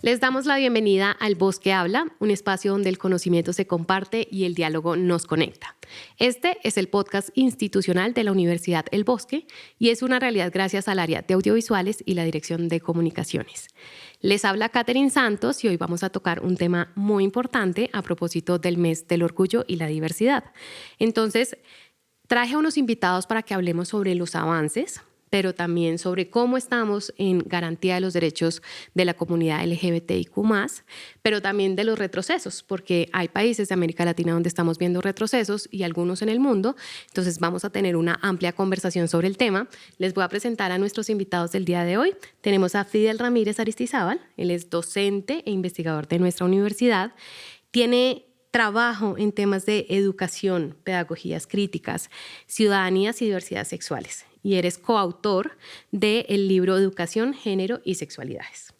Les damos la bienvenida al Bosque Habla, un espacio donde el conocimiento se comparte y el diálogo nos conecta. Este es el podcast institucional de la Universidad El Bosque y es una realidad gracias al área de audiovisuales y la dirección de comunicaciones. Les habla Catherine Santos y hoy vamos a tocar un tema muy importante a propósito del mes del orgullo y la diversidad. Entonces, traje a unos invitados para que hablemos sobre los avances, pero también sobre cómo estamos en garantía de los derechos de la comunidad LGBTIQ+, pero también de los retrocesos, porque hay países de América Latina donde estamos viendo retrocesos y algunos en el mundo. Entonces vamos a tener una amplia conversación sobre el tema. Les voy a presentar a nuestros invitados del día de hoy. Tenemos a Fidel Ramírez Aristizábal. Él es docente e investigador de nuestra universidad. Tiene trabajo en temas de educación, pedagogías críticas, ciudadanías y diversidades sexuales. Y eres coautor del libro Educación, Género y Sexualidades.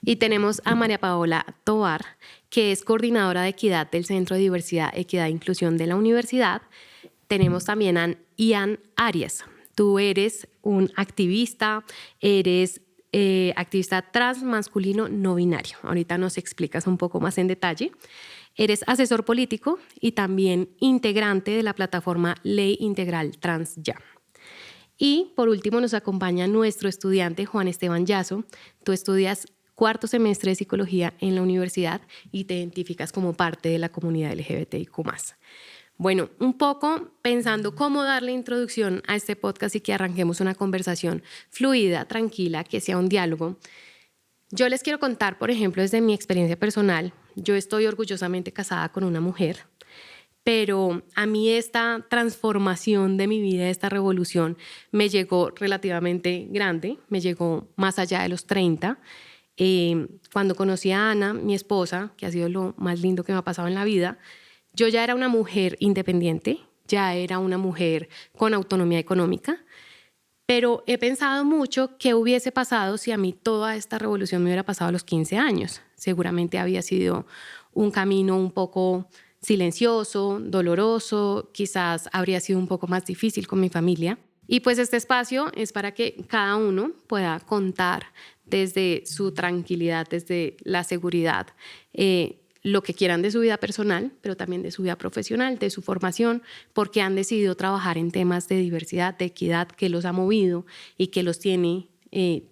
Y tenemos a María Paola Tovar, que es coordinadora de equidad del Centro de Diversidad, Equidad e Inclusión de la universidad. Tenemos también a Ian Arias. Tú eres un activista, eres activista transmasculino no binario. Ahorita nos explicas un poco más en detalle. Eres asesor político y también integrante de la plataforma Ley Integral Trans Ya. Y por último nos acompaña nuestro estudiante Juan Esteban Yazo. Tú estudias cuarto semestre de psicología en la universidad y te identificas como parte de la comunidad LGBTIQ+. Bueno, un poco pensando cómo darle introducción a este podcast y que arranquemos una conversación fluida, tranquila, que sea un diálogo. Yo les quiero contar, por ejemplo, desde mi experiencia personal. Yo estoy orgullosamente casada con una mujer, pero a mí esta transformación de mi vida, esta revolución, me llegó relativamente grande, me llegó más allá de los 30. Cuando conocí a Ana, mi esposa, que ha sido lo más lindo que me ha pasado en la vida, yo ya era una mujer independiente, ya era una mujer con autonomía económica, pero he pensado mucho qué hubiese pasado si a mí toda esta revolución me hubiera pasado a los 15 años. Seguramente había sido un camino un poco silencioso, doloroso, quizás habría sido un poco más difícil con mi familia. Y pues este espacio es para que cada uno pueda contar desde su tranquilidad, desde la seguridad, lo que quieran de su vida personal, pero también de su vida profesional, de su formación, porque han decidido trabajar en temas de diversidad, de equidad, que los ha movido y que los tiene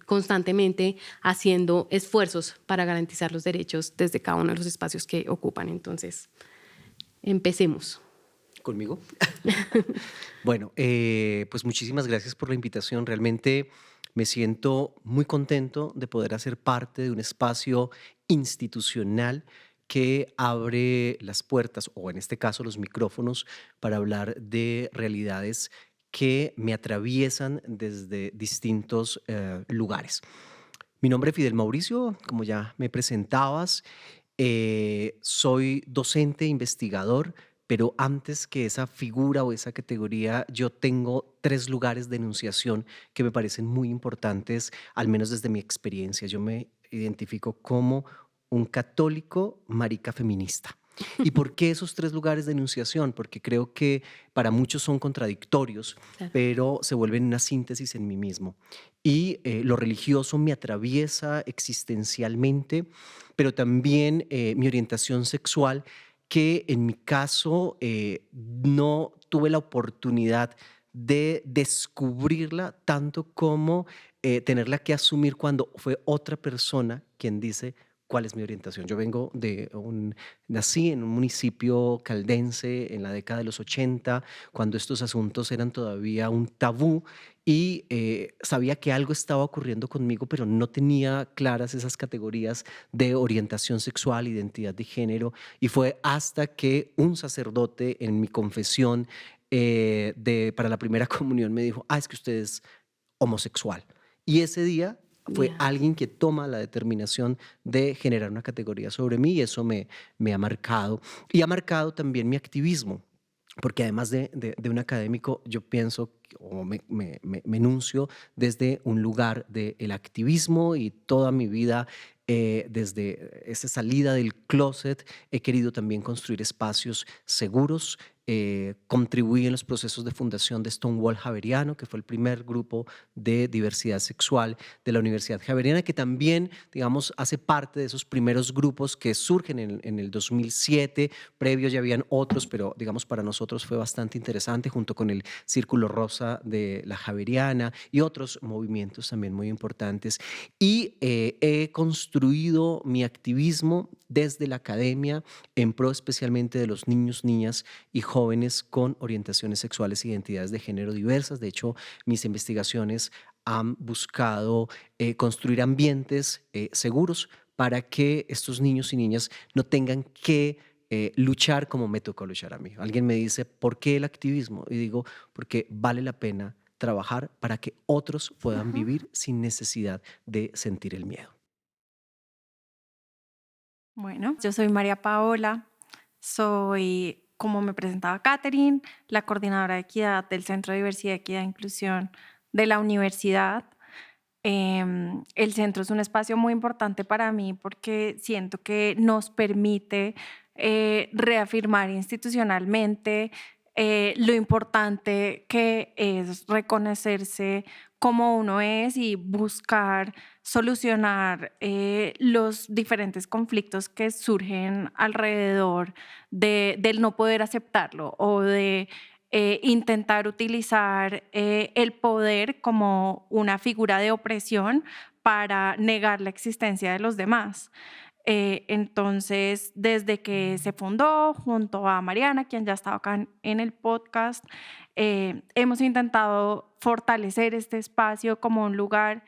constantemente haciendo esfuerzos para garantizar los derechos desde cada uno de los espacios que ocupan. Entonces, empecemos. ¿Conmigo? Bueno, pues muchísimas gracias por la invitación. Realmente me siento muy contento de poder hacer parte de un espacio institucional que abre las puertas, o en este caso los micrófonos, para hablar de realidades que me atraviesan desde distintos lugares. Mi nombre es Fidel Mauricio, como ya me presentabas, soy docente, investigador, pero antes que esa figura o esa categoría, yo tengo 3 lugares de enunciación que me parecen muy importantes, al menos desde mi experiencia. Yo me identifico como un católico marica feminista. ¿Y por qué esos 3 lugares de enunciación? Porque creo que para muchos son contradictorios, Claro. pero se vuelven una síntesis en mí mismo. Y lo religioso me atraviesa existencialmente, pero también mi orientación sexual, que en mi caso no tuve la oportunidad de descubrirla tanto como tenerla que asumir cuando fue otra persona quien dice cuál es mi orientación. Yo nací en un municipio caldense en la década de los 80, cuando estos asuntos eran todavía un tabú y sabía que algo estaba ocurriendo conmigo, pero no tenía claras esas categorías de orientación sexual, identidad de género, y fue hasta que un sacerdote en mi confesión para la primera comunión me dijo, es que usted es homosexual. Y ese día fue Yeah. alguien que toma la determinación de generar una categoría sobre mí y eso me ha marcado. Y ha marcado también mi activismo, porque además de un académico, yo pienso o me enuncio desde un lugar del activismo y toda mi vida desde esa salida del closet he querido también construir espacios seguros contribuí en los procesos de fundación de Stonewall Javeriano, que fue el primer grupo de diversidad sexual de la Universidad Javeriana, que también, digamos, hace parte de esos primeros grupos que surgen en el 2007. Previos ya habían otros, pero digamos para nosotros fue bastante interesante, junto con el Círculo Rosa de la Javeriana y otros movimientos también muy importantes. Y he construido mi activismo desde la academia en pro especialmente de los niños, niñas y jóvenes con orientaciones sexuales e identidades de género diversas. De hecho, mis investigaciones han buscado construir ambientes seguros para que estos niños y niñas no tengan que luchar como me tocó luchar a mí. Alguien me dice, ¿por qué el activismo? Y digo, porque vale la pena trabajar para que otros puedan Ujú. vivir sin necesidad de sentir el miedo. Bueno, yo soy María Paola, soy, como me presentaba Catherine, la coordinadora de equidad del Centro de Diversidad, Equidad e Inclusión de la universidad. El centro es un espacio muy importante para mí porque siento que nos permite reafirmar institucionalmente lo importante que es reconocerse como uno es y buscar solucionar los diferentes conflictos que surgen alrededor del no poder aceptarlo o de intentar utilizar el poder como una figura de opresión para negar la existencia de los demás. Entonces, desde que se fundó junto a Mariana, quien ya estaba acá en el podcast, hemos intentado fortalecer este espacio como un lugar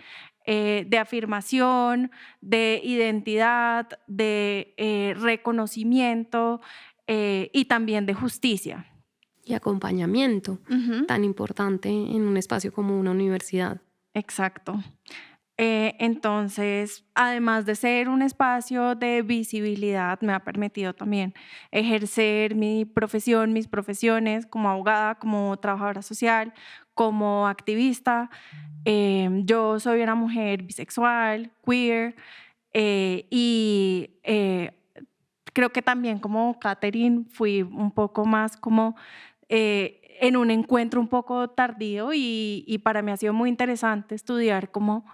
de afirmación, de identidad, de reconocimiento y también de justicia. Y acompañamiento, Ujú. tan importante en un espacio como una universidad. Exacto. Entonces, además de ser un espacio de visibilidad, me ha permitido también ejercer mi profesión, mis profesiones como abogada, como trabajadora social, como activista. Yo soy una mujer bisexual, queer, y creo que también como Catherine fui un poco más como en un encuentro un poco tardío y para mí ha sido muy interesante estudiar como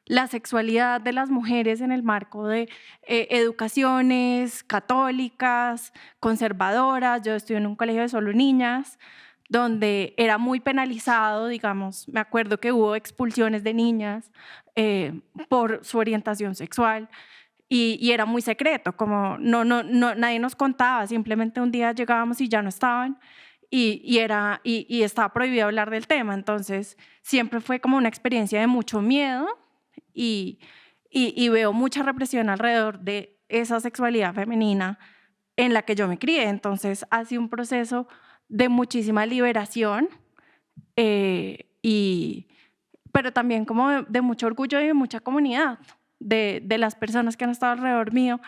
la sexualidad de las mujeres en el marco de educaciones católicas, conservadoras. Yo estudié en un colegio de solo niñas, donde era muy penalizado, digamos, me acuerdo que hubo expulsiones de niñas por su orientación sexual y era muy secreto, como no, nadie nos contaba, simplemente un día llegábamos y ya no estaban y estaba prohibido hablar del tema. Entonces siempre fue como una experiencia de mucho miedo y, y veo mucha represión alrededor de esa sexualidad femenina en la que yo me crié. Entonces ha sido un proceso de muchísima liberación, y, pero también como de mucho orgullo y de mucha comunidad, de las personas que han estado alrededor mío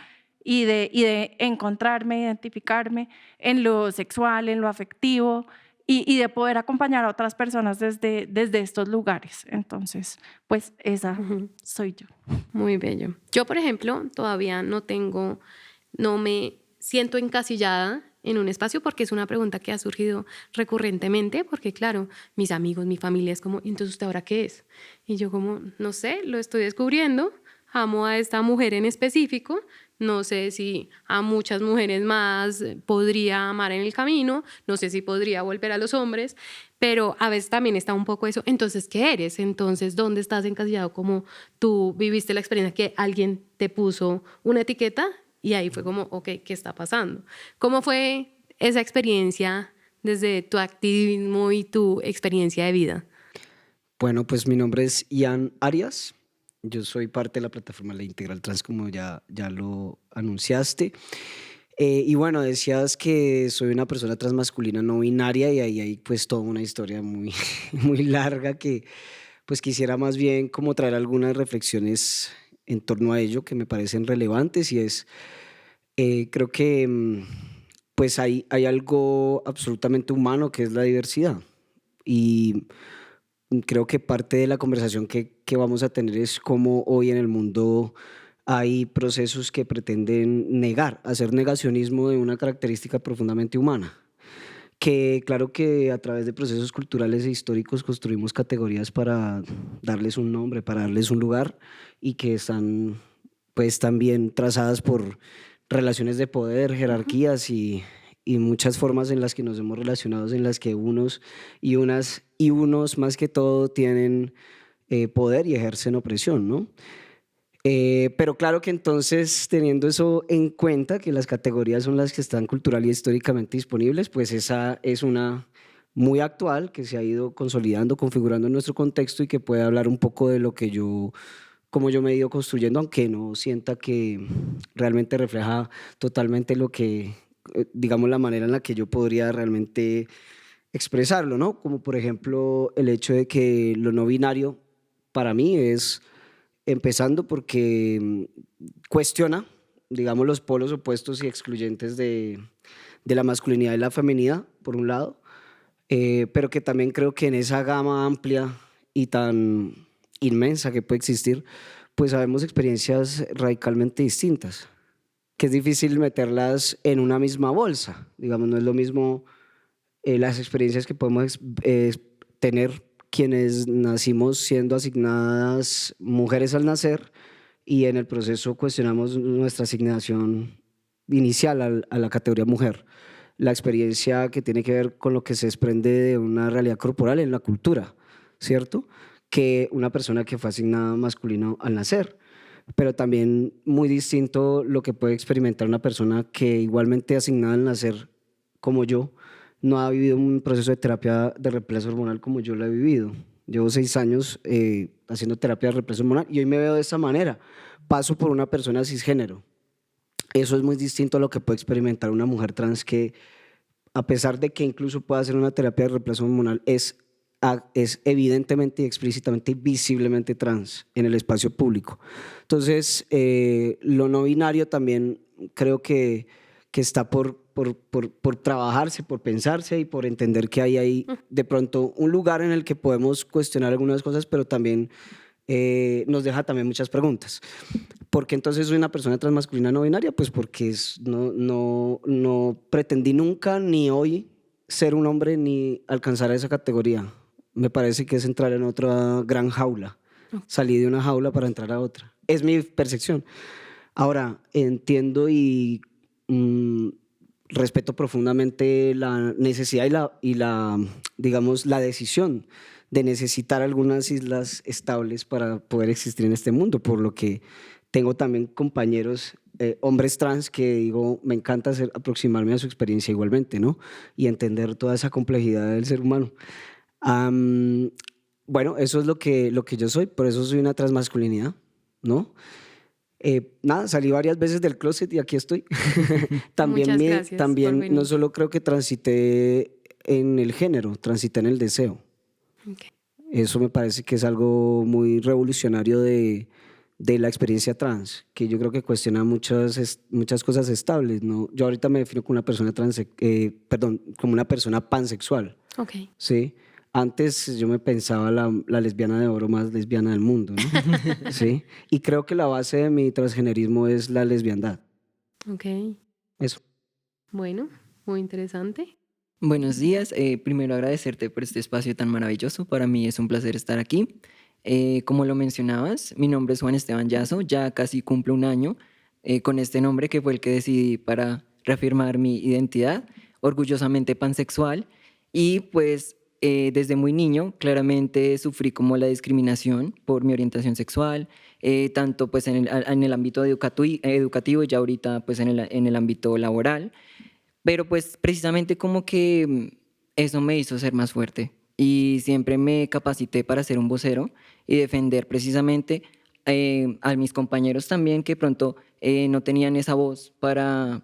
y de encontrarme, identificarme en lo sexual, en lo afectivo y de poder acompañar a otras personas desde estos lugares. Entonces, pues esa Ujú. soy yo. Muy bello. Yo, por ejemplo, todavía no me siento encasillada en un espacio porque es una pregunta que ha surgido recurrentemente, porque claro, mis amigos, mi familia es como, entonces ¿usted ahora qué es? Y yo como, no sé, lo estoy descubriendo, amo a esta mujer en específico, no sé si a muchas mujeres más podría amar en el camino, no sé si podría volver a los hombres, pero a veces también está un poco eso, entonces, ¿qué eres? Entonces, ¿dónde estás encasillado? Como tú viviste la experiencia que alguien te puso una etiqueta y ahí fue como, ok, ¿qué está pasando? ¿Cómo fue esa experiencia desde tu activismo y tu experiencia de vida? Bueno, pues mi nombre es Ian Arias. Yo soy parte de la plataforma La Integral Trans, como ya lo anunciaste. Y bueno, decías que soy una persona transmasculina no binaria y ahí hay pues toda una historia muy, muy larga que pues quisiera más bien como traer algunas reflexiones en torno a ello que me parecen relevantes y es, creo que pues hay algo absolutamente humano que es la diversidad. Y creo que parte de la conversación que vamos a tener es cómo hoy en el mundo hay procesos que pretenden negar, hacer negacionismo de una característica profundamente humana, que claro que a través de procesos culturales e históricos construimos categorías para darles un nombre, para darles un lugar y que están pues también trazadas por relaciones de poder, jerarquías y muchas formas en las que nos hemos relacionado, en las que unos y unas y unos más que todo tienen poder y ejercen opresión, ¿no? Pero claro que entonces, teniendo eso en cuenta, que las categorías son las que están cultural y históricamente disponibles, pues esa es una muy actual que se ha ido consolidando, configurando en nuestro contexto y que puede hablar un poco de lo que cómo yo me he ido construyendo, aunque no sienta que realmente refleja totalmente lo que, digamos, la manera en la que yo podría realmente expresarlo, ¿no? Como por ejemplo el hecho de que lo no binario para mí es empezando porque cuestiona, digamos, los polos opuestos y excluyentes de la masculinidad y la feminidad, por un lado, pero que también creo que en esa gama amplia y tan inmensa que puede existir, pues sabemos experiencias radicalmente distintas, que es difícil meterlas en una misma bolsa. Digamos, no es lo mismo las experiencias que podemos tener quienes nacimos siendo asignadas mujeres al nacer y en el proceso cuestionamos nuestra asignación inicial a la categoría mujer. La experiencia que tiene que ver con lo que se desprende de una realidad corporal en la cultura, ¿cierto? Que una persona que fue asignada masculino al nacer. Pero también muy distinto lo que puede experimentar una persona que igualmente asignada al nacer como yo, no ha vivido un proceso de terapia de reemplazo hormonal como yo lo he vivido. Llevo 6 años haciendo terapia de reemplazo hormonal y hoy me veo de esta manera. Paso por una persona cisgénero. Eso es muy distinto a lo que puede experimentar una mujer trans que, a pesar de que incluso pueda hacer una terapia de reemplazo hormonal, es evidentemente y explícitamente y visiblemente trans en el espacio público. Entonces, lo no binario también creo que está por trabajarse, por pensarse y por entender que hay ahí de pronto un lugar en el que podemos cuestionar algunas cosas, pero también nos deja también muchas preguntas. ¿Por qué entonces soy una persona transmasculina no binaria? Pues porque no pretendí nunca ni hoy ser un hombre ni alcanzar a esa categoría. Me parece que es entrar en otra gran jaula. Salí de una jaula para entrar a otra. Es mi percepción. Ahora, entiendo y respeto profundamente la necesidad digamos, la decisión de necesitar algunas islas estables para poder existir en este mundo, por lo que tengo también compañeros, hombres trans, que digo, me encanta aproximarme a su experiencia igualmente, ¿no? Y entender toda esa complejidad del ser humano. Bueno, eso es lo que yo soy, por eso soy una transmasculinidad, ¿no? Nada, salí varias veces del closet y aquí estoy. Muchas gracias por venir. No solo creo que transité en el género, transité en el deseo. Okay. Eso me parece que es algo muy revolucionario de la experiencia trans, que yo creo que cuestiona muchas cosas estables, ¿no? Yo ahorita me defino como una persona como una persona pansexual. Okay. ¿Sí? Antes yo me pensaba la lesbiana de oro más lesbiana del mundo, ¿no? ¿Sí? Y creo que la base de mi transgenerismo es la lesbiandad. Ok. Eso. Bueno, muy interesante. Buenos días. Primero agradecerte por este espacio tan maravilloso. Para mí es un placer estar aquí. Como lo mencionabas, mi nombre es Juan Esteban Yazo. Ya casi cumplo un año con este nombre que fue el que decidí para reafirmar mi identidad, orgullosamente pansexual. Y pues desde muy niño claramente sufrí como la discriminación por mi orientación sexual, tanto pues en el ámbito educativo y ya ahorita pues en el ámbito laboral. Pero pues precisamente como que eso me hizo ser más fuerte y siempre me capacité para ser un vocero y defender precisamente a mis compañeros también que pronto no tenían esa voz para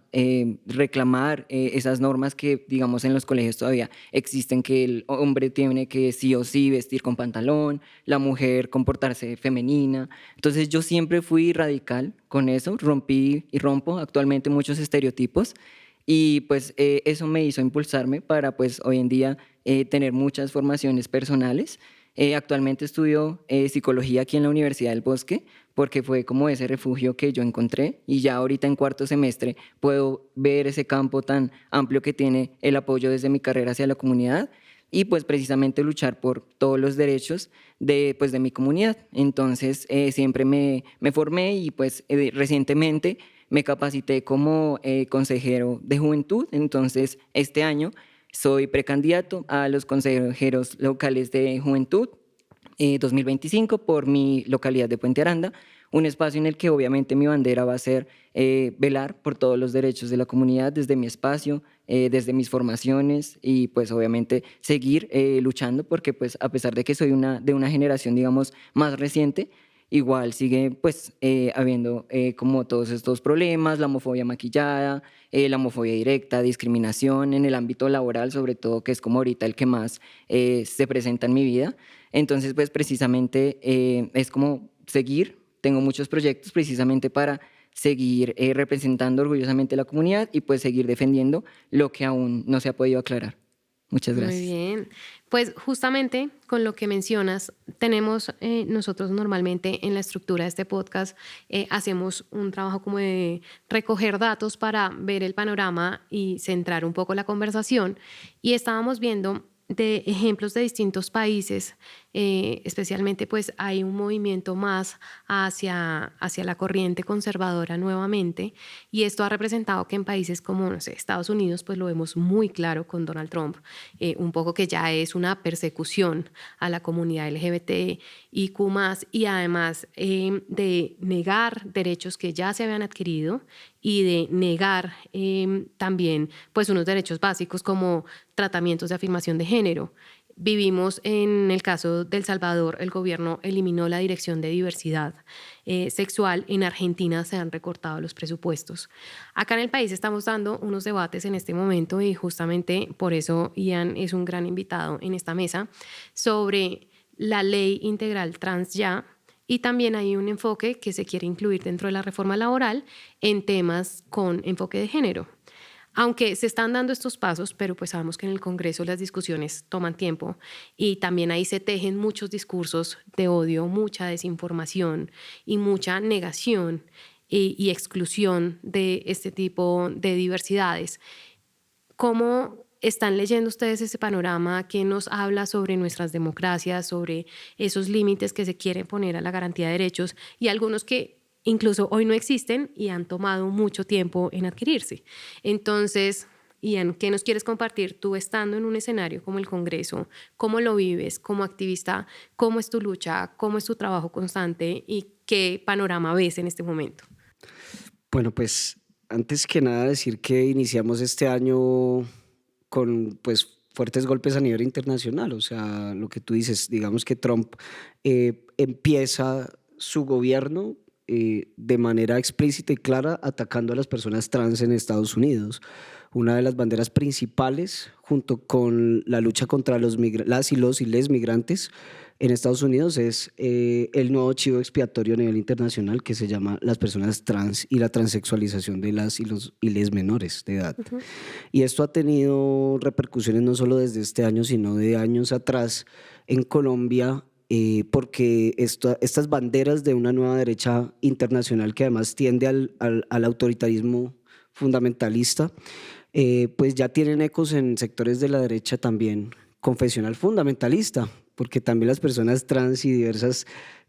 reclamar esas normas que, digamos, en los colegios todavía existen, que el hombre tiene que sí o sí vestir con pantalón, la mujer comportarse femenina. Entonces yo siempre fui radical con eso, rompí y rompo actualmente muchos estereotipos. Y pues eso me hizo impulsarme para pues hoy en día tener muchas formaciones personales. Actualmente estudio psicología aquí en la Universidad del Bosque porque fue como ese refugio que yo encontré, y ya ahorita en cuarto semestre puedo ver ese campo tan amplio que tiene el apoyo desde mi carrera hacia la comunidad y pues precisamente luchar por todos los derechos de mi comunidad. Entonces siempre me formé y pues recientemente me capacité como consejero de juventud. Entonces este año soy precandidato a los consejeros locales de juventud 2025 por mi localidad de Puente Aranda, un espacio en el que obviamente mi bandera va a ser velar por todos los derechos de la comunidad desde mi espacio, desde mis formaciones, y pues obviamente seguir luchando, porque pues a pesar de que soy de una generación digamos más reciente, igual sigue pues habiendo como todos estos problemas, la homofobia maquillada, la homofobia directa, discriminación en el ámbito laboral sobre todo, que es como ahorita el que más se presenta en mi vida. Entonces pues precisamente es como seguir, tengo muchos proyectos precisamente para seguir representando orgullosamente a la comunidad y pues seguir defendiendo lo que aún no se ha podido aclarar. Muchas gracias. Muy bien. Pues justamente con lo que mencionas, tenemos nosotros normalmente en la estructura de este podcast, hacemos un trabajo como de recoger datos para ver el panorama y centrar un poco la conversación. Y estábamos viendo de ejemplos de distintos países, especialmente pues hay un movimiento más hacia la corriente conservadora nuevamente, y esto ha representado que en países como, no sé, Estados Unidos, pues lo vemos muy claro con Donald Trump, un poco que ya es una persecución a la comunidad LGBTIQ+, y además de negar derechos que ya se habían adquirido y de negar también pues unos derechos básicos como tratamientos de afirmación de género. Vivimos en el caso de El Salvador, el gobierno eliminó la Dirección de Diversidad Sexual. En Argentina se han recortado los presupuestos. Acá en el país estamos dando unos debates en este momento, y justamente por eso Ian es un gran invitado en esta mesa, sobre la ley integral trans ya. Y también hay un enfoque que se quiere incluir dentro de la reforma laboral en temas con enfoque de género. Aunque se están dando estos pasos, pero pues sabemos que en el Congreso las discusiones toman tiempo, y también ahí se tejen muchos discursos de odio, mucha desinformación y mucha negación y exclusión de este tipo de diversidades. ¿Cómo están leyendo ustedes ese panorama que nos habla sobre nuestras democracias, sobre esos límites que se quieren poner a la garantía de derechos, y algunos que incluso hoy no existen y han tomado mucho tiempo en adquirirse? Entonces, Ian, ¿qué nos quieres compartir tú estando en un escenario como el Congreso? ¿Cómo lo vives como activista? ¿Cómo es tu lucha? ¿Cómo es tu trabajo constante? ¿Y qué panorama ves en este momento? Bueno, pues antes que nada decir que iniciamos este año con pues fuertes golpes a nivel internacional. O sea, lo que tú dices, digamos que Trump empieza su gobierno de manera explícita y clara atacando a las personas trans en Estados Unidos. Una de las banderas principales, junto con la lucha contra las y les migrantes en Estados Unidos, es el nuevo chivo expiatorio a nivel internacional que se llama las personas trans y la transexualización de las y les menores de edad. Uh-huh. Y esto ha tenido repercusiones no solo desde este año, sino de años atrás en Colombia, porque estas banderas de una nueva derecha internacional que además tiende al autoritarismo fundamentalista, pues ya tienen ecos en sectores de la derecha también confesional fundamentalista, porque también las personas trans y diversas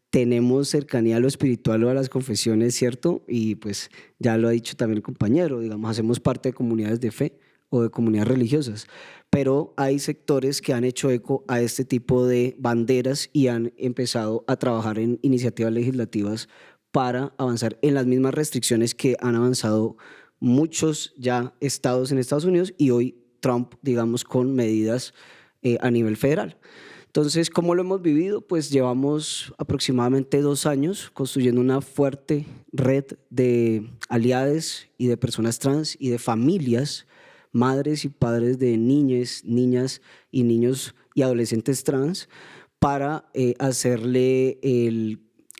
tenemos cercanía a lo espiritual o a las confesiones, ¿cierto? Y pues ya lo ha dicho también el compañero, digamos, hacemos parte de comunidades de fe o de comunidades religiosas, pero hay sectores que han hecho eco a este tipo de banderas y han empezado a trabajar en iniciativas legislativas para avanzar en las mismas restricciones que han avanzado muchos ya estados en Estados Unidos, y hoy Trump, digamos, con medidas a nivel federal. Entonces, ¿cómo lo hemos vivido? Pues llevamos aproximadamente 2 años construyendo una fuerte red de aliados y de personas trans y de familias, madres y padres de niñas y niños y adolescentes trans, para hacerle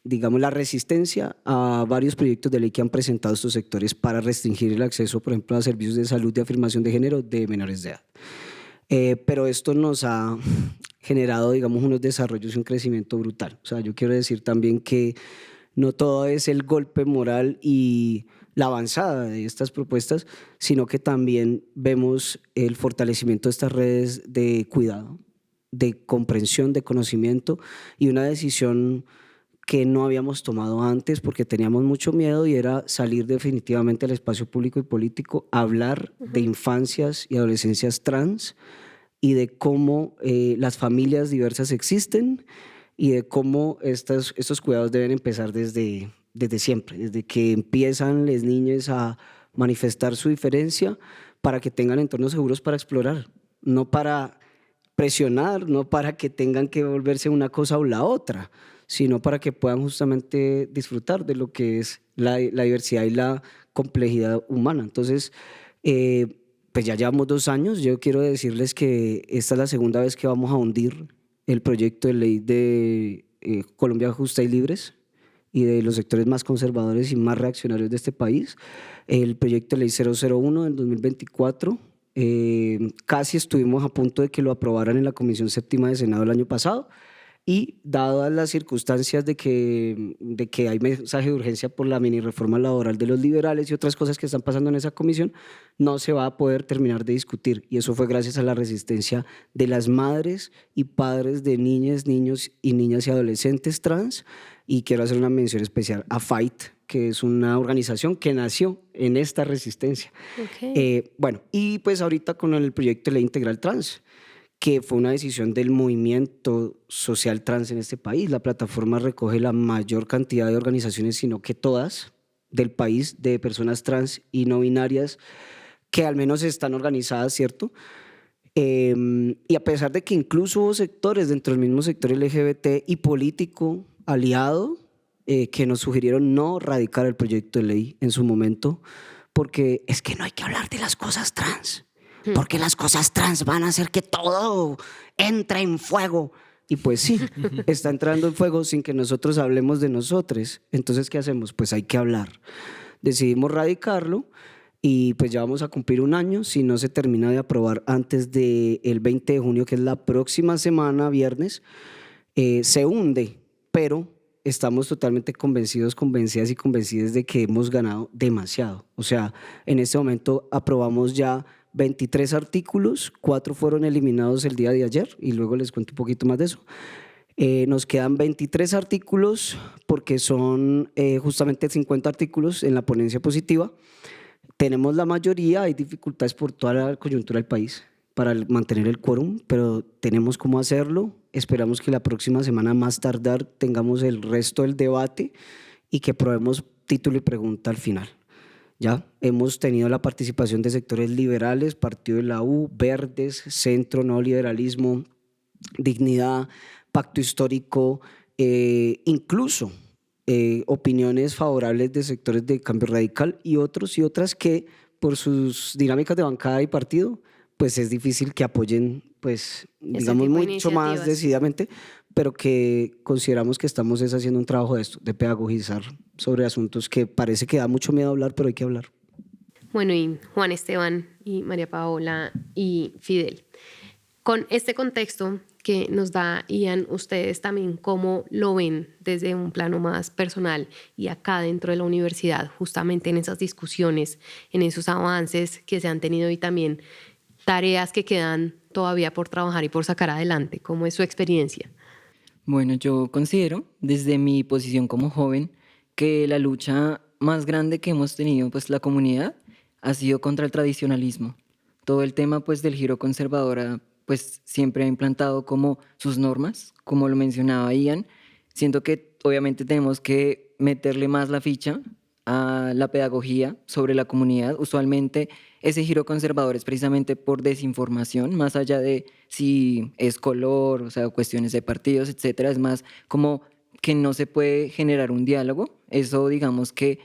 la resistencia a varios proyectos de ley que han presentado estos sectores para restringir el acceso, por ejemplo, a servicios de salud de afirmación de género de menores de edad. Pero esto nos ha generado, digamos, unos desarrollos y un crecimiento brutal. O sea, yo quiero decir también que no todo es el golpe moral y la avanzada de estas propuestas, sino que también vemos el fortalecimiento de estas redes de cuidado, de comprensión, de conocimiento y una decisión que no habíamos tomado antes porque teníamos mucho miedo y era salir definitivamente al espacio público y político, hablar de infancias y adolescencias trans y de cómo las familias diversas existen y de cómo estos cuidados deben empezar desde siempre, desde que empiezan las niñas a manifestar su diferencia para que tengan entornos seguros para explorar, no para presionar, no para que tengan que volverse una cosa o la otra, sino para que puedan justamente disfrutar de lo que es la diversidad y la complejidad humana. Entonces, pues ya llevamos 2 años. Yo quiero decirles que esta es la segunda vez que vamos a hundir el proyecto de ley de Colombia Justa y Libres y de los sectores más conservadores y más reaccionarios de este país. El proyecto de ley 001 del 2024, casi estuvimos a punto de que lo aprobaran en la Comisión Séptima de Senado el año pasado, y dadas las circunstancias de que hay mensaje de urgencia por la mini reforma laboral de los liberales y otras cosas que están pasando en esa comisión, no se va a poder terminar de discutir, y eso fue gracias a la resistencia de las madres y padres de niñas, niños y niñas y adolescentes trans. Y quiero hacer una mención especial a FIGHT, que es una organización que nació en esta resistencia. Bueno, y pues ahorita con el proyecto de ley integral trans, que fue una decisión del movimiento social trans en este país. La plataforma recoge la mayor cantidad de organizaciones, sino que todas, del país, de personas trans y no binarias, que al menos están organizadas, ¿cierto? Y a pesar de que incluso hubo sectores dentro del mismo sector LGBT y político aliado que nos sugirieron no radicar el proyecto de ley en su momento, porque es que no hay que hablar de las cosas trans, porque las cosas trans van a hacer que todo entre en fuego. Y pues sí, está entrando en fuego sin que nosotros hablemos de nosotros. Entonces, ¿qué hacemos? Pues hay que hablar. Decidimos radicarlo y pues ya vamos a cumplir 1 año. Si no se termina de aprobar antes del 20 de junio, que es la próxima semana, viernes, se hunde, pero estamos totalmente convencidos, convencidas y convencidas de que hemos ganado demasiado. O sea, en este momento aprobamos ya 23 artículos, 4 fueron eliminados el día de ayer y luego les cuento un poquito más de eso. Nos quedan 23 artículos porque son justamente 50 artículos en la ponencia positiva. Tenemos la mayoría, hay dificultades por toda la coyuntura del país para mantener el quórum, pero tenemos cómo hacerlo. Esperamos que la próxima semana, más tardar, tengamos el resto del debate y que probemos título y pregunta al final. Ya hemos tenido la participación de sectores liberales, Partido de la U, Verdes, Centro, Nuevo Liberalismo, Dignidad, Pacto Histórico, incluso opiniones favorables de sectores de Cambio Radical y otros y otras que por sus dinámicas de bancada y partido pues es difícil que apoyen, pues digamos, mucho más decididamente, pero que consideramos que estamos haciendo un trabajo de esto, de pedagogizar sobre asuntos que parece que da mucho miedo hablar, pero hay que hablar. Bueno, y Juan Esteban y María Paola y Fidel, con este contexto que nos da Ian, ustedes también cómo lo ven desde un plano más personal y acá dentro de la universidad, justamente en esas discusiones, en esos avances que se han tenido y también tareas que quedan todavía por trabajar y por sacar adelante. ¿Cómo es su experiencia? Bueno, yo considero desde mi posición como joven que la lucha más grande que hemos tenido pues la comunidad ha sido contra el tradicionalismo. Todo el tema pues del giro conservador pues siempre ha implantado como sus normas, como lo mencionaba Ian. Siento que obviamente tenemos que meterle más la ficha a la pedagogía sobre la comunidad. Usualmente ese giro conservador es precisamente por desinformación, más allá de si es color, o sea, cuestiones de partidos, etcétera. Es más como que no se puede generar un diálogo. Eso, digamos que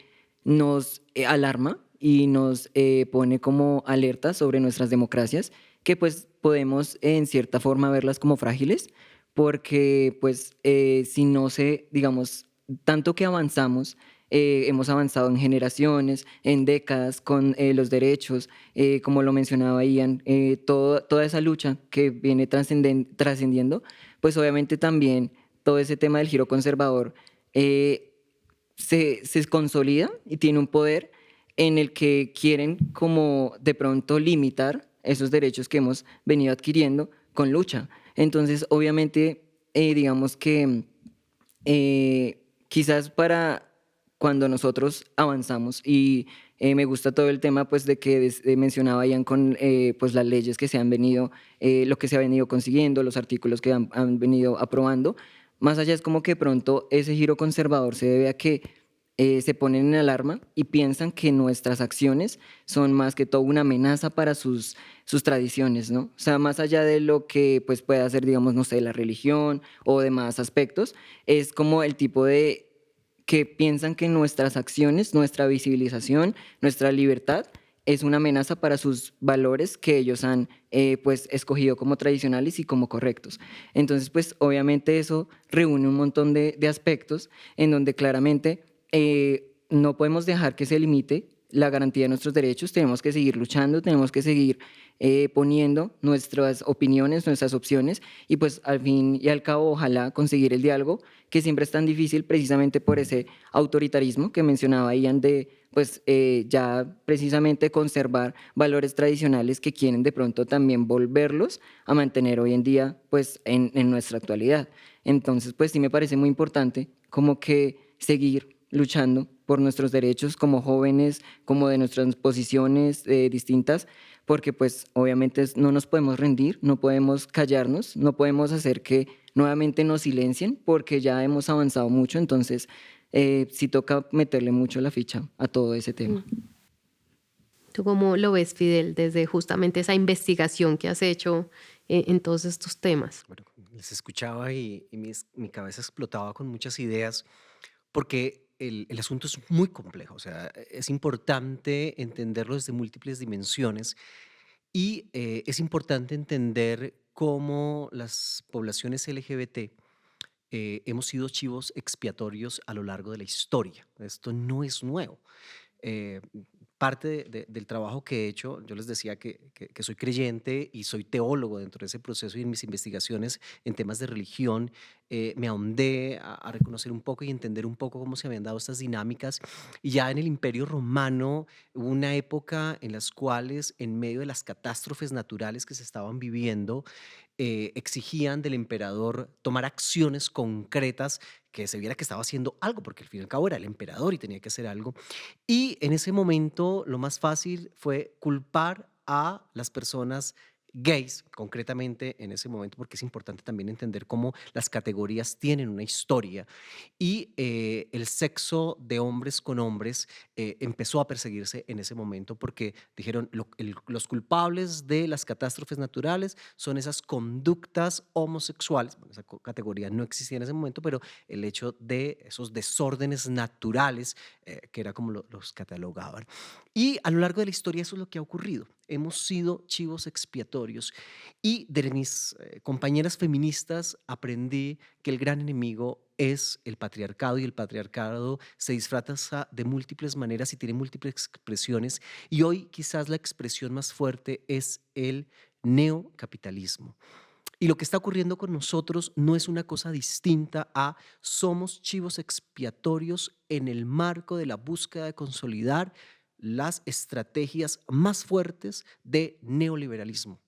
nos alarma y nos pone como alerta sobre nuestras democracias, que pues podemos en cierta forma verlas como frágiles, porque pues si no se, digamos, tanto que avanzamos, hemos avanzado en generaciones, en décadas con los derechos, como lo mencionaba Ian, toda esa lucha que viene trascendiendo, pues obviamente también todo ese tema del giro conservador se consolida y tiene un poder en el que quieren como de pronto limitar esos derechos que hemos venido adquiriendo con lucha. Entonces, obviamente, digamos que quizás para cuando nosotros avanzamos y me gusta todo el tema pues de que mencionaba Ian con pues las leyes que se han venido, lo que se ha venido consiguiendo, los artículos que han venido aprobando, más allá es como que pronto ese giro conservador se debe a que se ponen en alarma y piensan que nuestras acciones son más que todo una amenaza para sus tradiciones, ¿no? O sea, más allá de lo que pues, pueda hacer, digamos, no sé, la religión o demás aspectos, es como el tipo de que piensan que nuestras acciones, nuestra visibilización, nuestra libertad es una amenaza para sus valores que ellos han pues escogido como tradicionales y como correctos. Entonces, pues obviamente eso reúne un montón de aspectos en donde claramente no podemos dejar que se limite la garantía de nuestros derechos, tenemos que seguir luchando, tenemos que seguir poniendo nuestras opiniones, nuestras opciones y pues al fin y al cabo ojalá conseguir el diálogo que siempre es tan difícil precisamente por ese autoritarismo que mencionaba Ian de pues ya precisamente conservar valores tradicionales que quieren de pronto también volverlos a mantener hoy en día pues en nuestra actualidad. Entonces pues sí me parece muy importante como que seguir luchando por nuestros derechos como jóvenes, como de nuestras posiciones distintas, porque pues obviamente no nos podemos rendir, no podemos callarnos, no podemos hacer que nuevamente nos silencien, porque ya hemos avanzado mucho, entonces sí toca meterle mucho la ficha a todo ese tema. ¿Tú cómo lo ves, Fidel, desde justamente esa investigación que has hecho en todos estos temas? Bueno, les escuchaba y mi cabeza explotaba con muchas ideas porque el asunto es muy complejo, o sea, es importante entenderlo desde múltiples dimensiones y es importante entender cómo las poblaciones LGBT hemos sido chivos expiatorios a lo largo de la historia. Esto no es nuevo. Eh, Parte del trabajo que he hecho, yo les decía que soy creyente y soy teólogo dentro de ese proceso y en mis investigaciones en temas de religión me ahondé a reconocer un poco y entender un poco cómo se habían dado estas dinámicas. Y ya en el Imperio Romano hubo una época en las cuales, en medio de las catástrofes naturales que se estaban viviendo, exigían del emperador tomar acciones concretas que se viera que estaba haciendo algo, porque al fin y al cabo era el emperador y tenía que hacer algo. Y en ese momento lo más fácil fue culpar a las personas gays, concretamente en ese momento, porque es importante también entender cómo las categorías tienen una historia y el sexo de hombres con hombres empezó a perseguirse en ese momento porque dijeron los culpables de las catástrofes naturales son esas conductas homosexuales. Bueno, esa categoría no existía en ese momento, pero el hecho de esos desórdenes naturales, que era como los catalogaban. Y a lo largo de la historia eso es lo que ha ocurrido. Hemos sido chivos expiatorios y de mis compañeras feministas aprendí que el gran enemigo es el patriarcado y el patriarcado se disfraza de múltiples maneras y tiene múltiples expresiones y hoy quizás la expresión más fuerte es el neocapitalismo. Y lo que está ocurriendo con nosotros no es una cosa distinta a somos chivos expiatorios en el marco de la búsqueda de consolidar las estrategias más fuertes de neoliberalismo.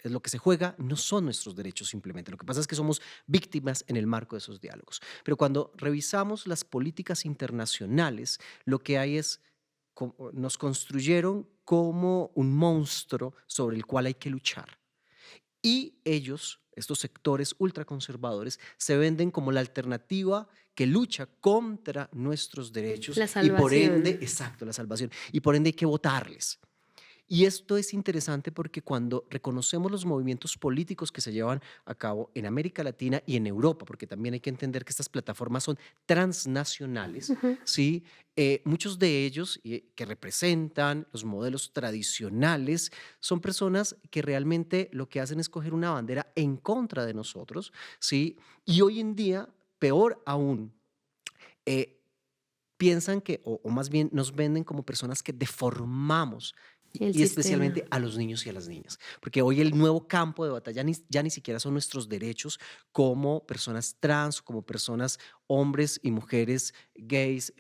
Lo que se juega no son nuestros derechos simplemente. Lo que pasa es que somos víctimas en el marco de esos diálogos. Pero cuando revisamos las políticas internacionales, lo que hay es, nos construyeron como un monstruo sobre el cual hay que luchar. Y ellos, estos sectores ultraconservadores, se venden como la alternativa que lucha contra nuestros derechos. La Y por ende, salvación. exacto, la salvación. Y por ende hay que votarles. Y esto es interesante porque cuando reconocemos los movimientos políticos que se llevan a cabo en América Latina y en Europa, porque también hay que entender que estas plataformas son transnacionales, Ujú. ¿sí? Muchos de ellos que representan los modelos tradicionales son personas que realmente lo que hacen es coger una bandera en contra de nosotros, ¿sí? Y hoy en día, peor aún, eh, piensan que, o más bien nos venden como personas que deformamos El y sistema. especialmente a los niños y a las niñas. Porque hoy el nuevo campo de batalla ya ni siquiera son nuestros derechos como personas trans, como personas hombres y mujeres gays,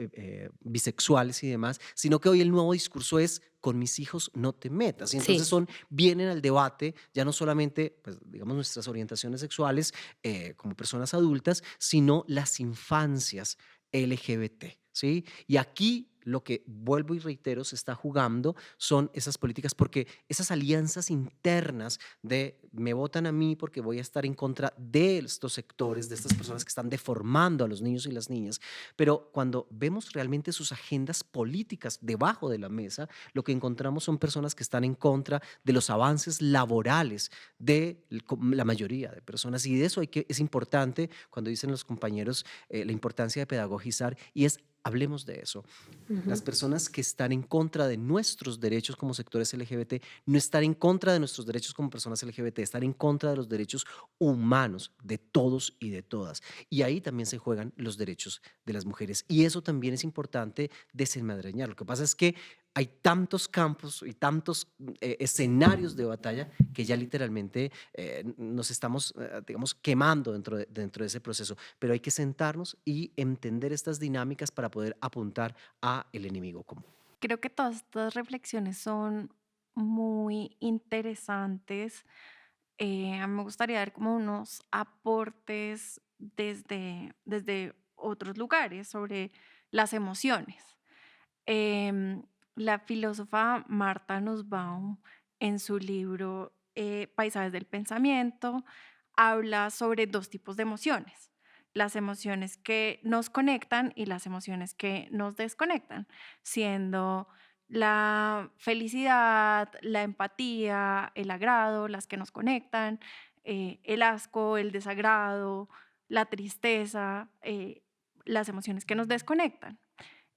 bisexuales y demás, sino que hoy el nuevo discurso es: con mis hijos no te metas. Y entonces Sí. vienen al debate ya no solamente, pues, digamos, nuestras orientaciones sexuales como personas adultas, sino las infancias LGBT, ¿sí? Y aquí lo que, vuelvo y reitero, se está jugando son esas políticas, porque esas alianzas internas de me votan a mí porque voy a estar en contra de estos sectores, de estas personas que están deformando a los niños y las niñas, pero cuando vemos realmente sus agendas políticas debajo de la mesa, lo que encontramos son personas que están en contra de los avances laborales de la mayoría de personas, y de eso es importante cuando dicen los compañeros la importancia de pedagogizar, y es: hablemos de eso. Las personas que están en contra de nuestros derechos como sectores LGBT no están en contra de nuestros derechos como personas LGBT, están en contra de los derechos humanos de todos y de todas. Y ahí también se juegan los derechos de las mujeres. Y eso también es importante desenmarañar. Lo que pasa es que hay tantos campos y tantos escenarios de batalla que ya literalmente nos estamos, digamos, quemando dentro de ese proceso. Pero hay que sentarnos y entender estas dinámicas para poder apuntar a el enemigo común. Creo que todas estas reflexiones son muy interesantes. A mí me gustaría dar como unos aportes desde otros lugares sobre las emociones. Em, la filósofa Marta Nussbaum, en su libro Paisajes del Pensamiento, habla sobre dos tipos de emociones: las emociones que nos conectan y las emociones que nos desconectan, siendo la felicidad, la empatía, el agrado, las que nos conectan, el asco, el desagrado, la tristeza, las emociones que nos desconectan.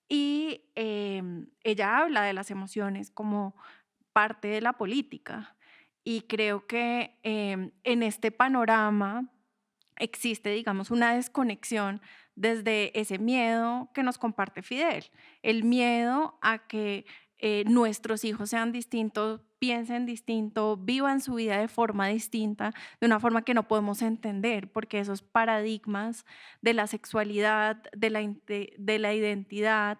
Y ella habla de las emociones como parte de la política. Y creo que en este panorama existe, digamos, una desconexión desde ese miedo que nos comparte Fidel, el miedo a que nuestros hijos sean distintos, piensen distinto, vivan su vida de forma distinta, de una forma que no podemos entender, porque esos paradigmas de la sexualidad, de la identidad,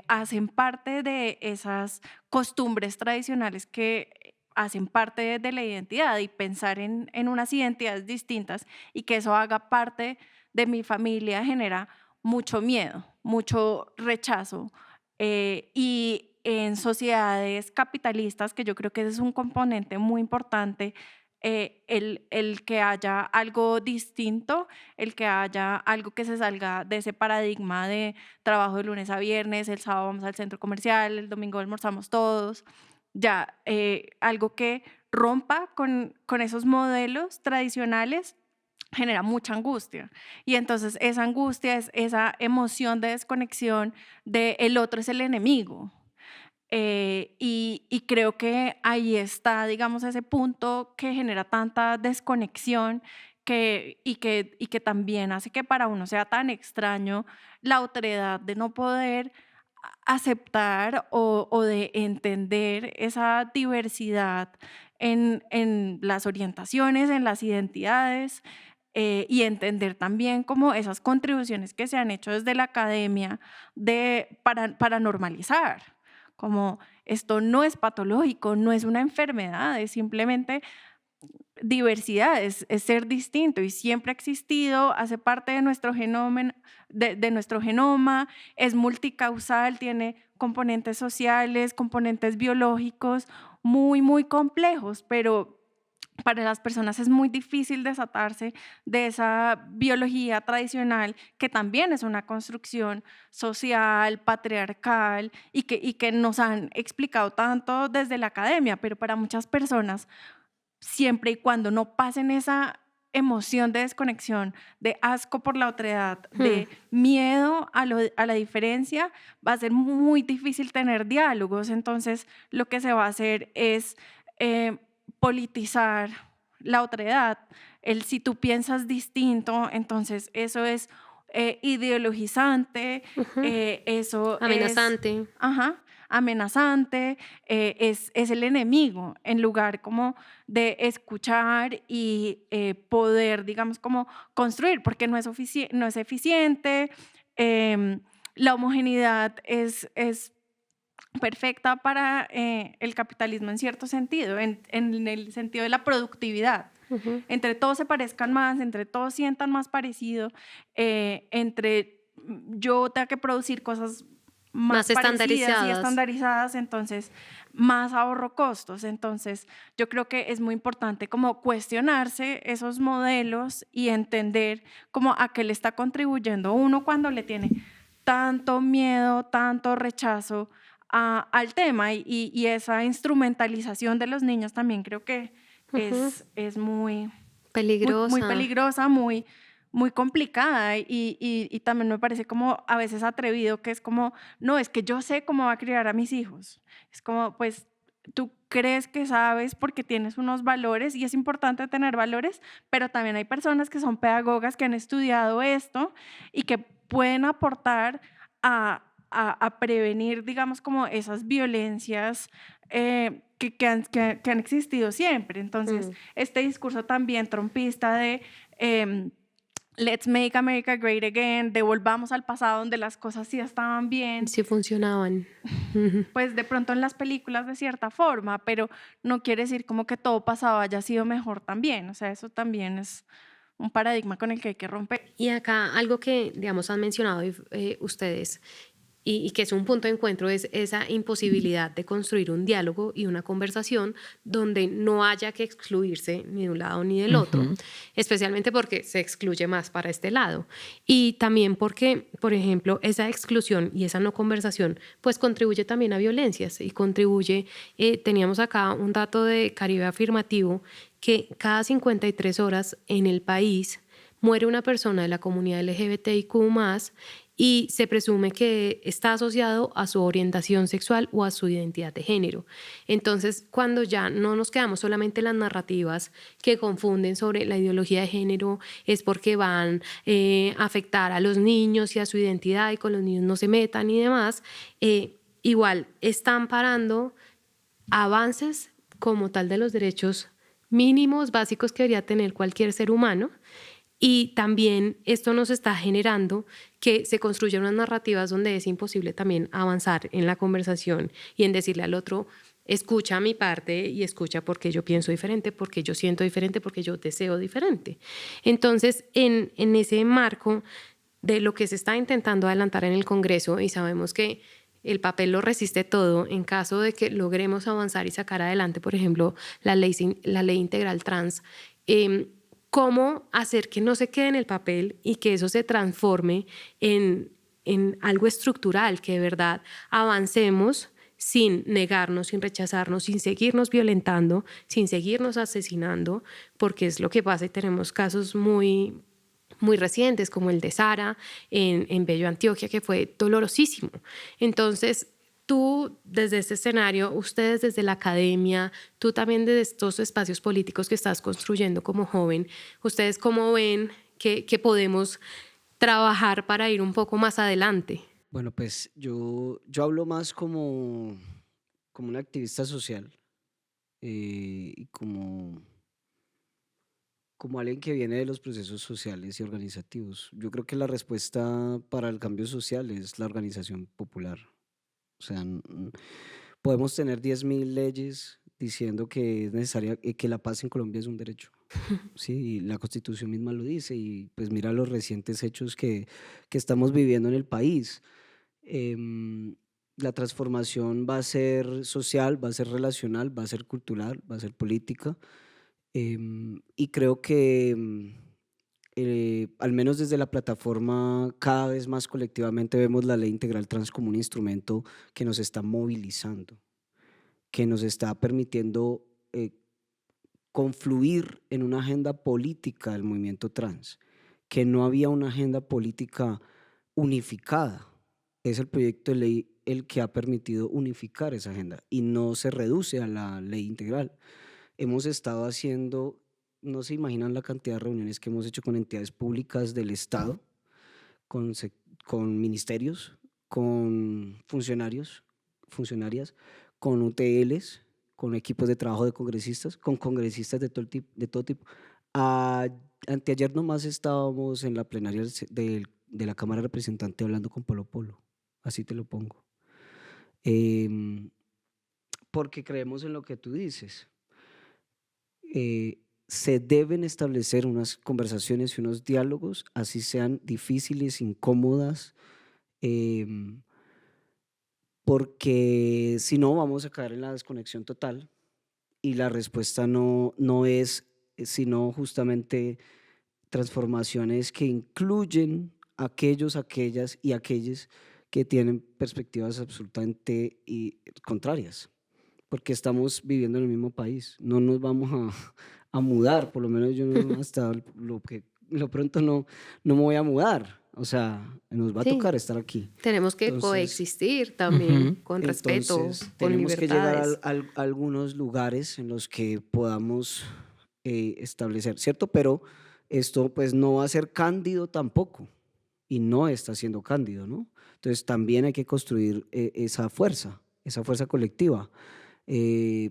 hacen parte de esas costumbres tradicionales que hacen parte de la identidad, y pensar en unas identidades distintas y que eso haga parte de mi familia genera mucho miedo, mucho rechazo. Y en sociedades capitalistas, que yo creo que ese es un componente muy importante, el que haya algo distinto, el que haya algo que se salga de ese paradigma de trabajo de lunes a viernes, el sábado vamos al centro comercial, el domingo almorzamos todos, ya algo que rompa con esos modelos tradicionales genera mucha angustia. Y entonces esa angustia es esa emoción de desconexión de el otro es el enemigo. Y creo que ahí está, digamos, ese punto que genera tanta desconexión y que también hace que para uno sea tan extraño la otredad de no poder aceptar o de entender esa diversidad en las orientaciones, en las identidades, y entender también como esas contribuciones que se han hecho desde la academia para normalizar, como esto no es patológico, no es una enfermedad, es simplemente diversidad, es ser distinto, y siempre ha existido, hace parte de nuestro genoma, de nuestro genoma, es multicausal, tiene componentes sociales, componentes biológicos muy, muy complejos, pero para las personas es muy difícil desatarse de esa biología tradicional, que también es una construcción social, patriarcal, y que nos han explicado tanto desde la academia, pero para muchas personas, siempre y cuando no pasen esa emoción de desconexión, de asco por la otredad, Hmm. de miedo a la diferencia, va a ser muy difícil tener diálogos. Entonces, lo que se va a hacer es eh, politizar la otredad. Si tú piensas distinto, entonces eso es ideologizante, Ujú. eso es, Amenazante. ajá, amenazante, es el enemigo, en lugar como de escuchar y poder, digamos, como construir, porque no es eficiente, la homogeneidad es perfecta para el capitalismo en cierto sentido, en el sentido de la productividad. Ujú. Entre todos se parezcan más, entre todos sientan más parecido, entre yo tenga que producir cosas Más más parecidas y estandarizadas. estandarizadas, entonces más ahorro costos. Entonces yo creo que es muy importante como cuestionarse esos modelos y entender cómo a qué le está contribuyendo uno cuando le tiene tanto miedo, tanto rechazo al tema y esa instrumentalización de los niños también creo que Ujú. es muy, muy Peligrosa. peligrosa, muy complicada y también me parece como a veces atrevido, que es como, no, es que yo sé cómo va a criar a mis hijos. Es como, pues tú crees que sabes porque tienes unos valores y es importante tener valores, pero también hay personas que son pedagogas que han estudiado esto y que pueden aportar a prevenir, digamos, como esas violencias que han existido siempre. Entonces, Mm. este discurso también trompista de Let's make America great again, devolvamos al pasado donde las cosas sí estaban bien, Sí funcionaban. Ujú. pues de pronto en las películas de cierta forma, pero no quiere decir como que todo pasado haya sido mejor también. O sea, eso también es un paradigma con el que hay que romper. Y acá algo que, digamos, han mencionado ustedes y que es un punto de encuentro es esa imposibilidad de construir un diálogo y una conversación donde no haya que excluirse ni de un lado ni del otro, Ujú. especialmente porque se excluye más para este lado. Y también porque, por ejemplo, esa exclusión y esa no conversación pues contribuye también a violencias y contribuye, teníamos acá un dato de Caribe Afirmativo, que cada 53 horas en el país muere una persona de la comunidad LGBTIQ+, y se presume que está asociado a su orientación sexual o a su identidad de género. Entonces, cuando ya no nos quedamos solamente en las narrativas que confunden sobre la ideología de género, es porque van a afectar a los niños y a su identidad y con los niños no se metan y demás, igual están parando avances como tal de los derechos mínimos básicos que debería tener cualquier ser humano. Y también esto nos está generando que se construyan unas narrativas donde es imposible también avanzar en la conversación y en decirle al otro, escucha mi parte y escucha porque yo pienso diferente, porque yo siento diferente, porque yo deseo diferente. Entonces, en ese marco de lo que se está intentando adelantar en el Congreso, y sabemos que el papel lo resiste todo, en caso de que logremos avanzar y sacar adelante, por ejemplo, la ley integral trans, cómo hacer que no se quede en el papel y que eso se transforme en algo estructural, que de verdad avancemos sin negarnos, sin rechazarnos, sin seguirnos violentando, sin seguirnos asesinando, porque es lo que pasa y tenemos casos muy recientes, como el de Sara en Bello, Antioquia, que fue dolorosísimo. Entonces, tú desde este escenario, ustedes desde la academia, tú también desde estos espacios políticos que estás construyendo como joven, ¿ustedes cómo ven que podemos trabajar para ir un poco más adelante? Bueno, pues yo hablo más como un activista social y como alguien que viene de los procesos sociales y organizativos. Yo creo que la respuesta para el cambio social es la organización popular. O sea, podemos tener 10.000 leyes diciendo que es necesaria, que la paz en Colombia es un derecho. Sí, y la Constitución misma lo dice y pues mira los recientes hechos que estamos viviendo en el país. Em, la transformación va a ser social, va a ser relacional, va a ser cultural, va a ser política. Y creo que al menos desde la plataforma, cada vez más colectivamente vemos la ley integral trans como un instrumento que nos está movilizando, que nos está permitiendo confluir en una agenda política del movimiento trans, que no había una agenda política unificada. Es el proyecto de ley el que ha permitido unificar esa agenda y no se reduce a la ley integral. Hemos estado haciendo, no se imaginan la cantidad de reuniones que hemos hecho con entidades públicas del Estado, con, con ministerios, con funcionarios, funcionarias, con UTLs, con equipos de trabajo de congresistas, con congresistas de todo tipo. Anteayer nomás estábamos en la plenaria de la Cámara Representante hablando con Polo Polo, así te lo pongo. Porque creemos en lo que tú dices. Se deben establecer unas conversaciones y unos diálogos, así sean difíciles, incómodas, porque si no vamos a caer en la desconexión total y la respuesta no es sino justamente transformaciones que incluyen aquellas y aquellos que tienen perspectivas absolutamente contrarias, porque estamos viviendo en el mismo país, no nos vamos a mudar, por lo menos yo no, hasta lo pronto no me voy a mudar, o sea, nos va a Sí. tocar estar aquí. Tenemos que Entonces, coexistir también Ujú. con respeto, Entonces, con tenemos que llegar libertades. a algunos lugares en los que podamos establecer, ¿cierto? Pero esto pues no va a ser cándido tampoco y no está siendo cándido, ¿no? Entonces también hay que construir esa fuerza colectiva,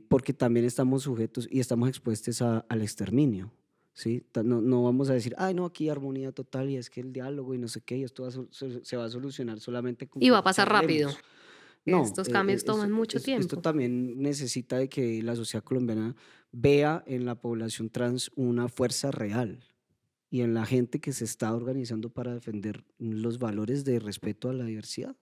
porque también estamos sujetos y estamos expuestos al exterminio, ¿sí? No vamos a decir, ay, no, aquí armonía total y es que el diálogo y no sé qué, y esto se va a solucionar solamente con Y va que a pasar rápido. charlemos. No, Estos cambios toman mucho esto tiempo. también necesita de que la sociedad colombiana vea en la población trans una fuerza real y en la gente que se está organizando para defender los valores de respeto a la diversidad.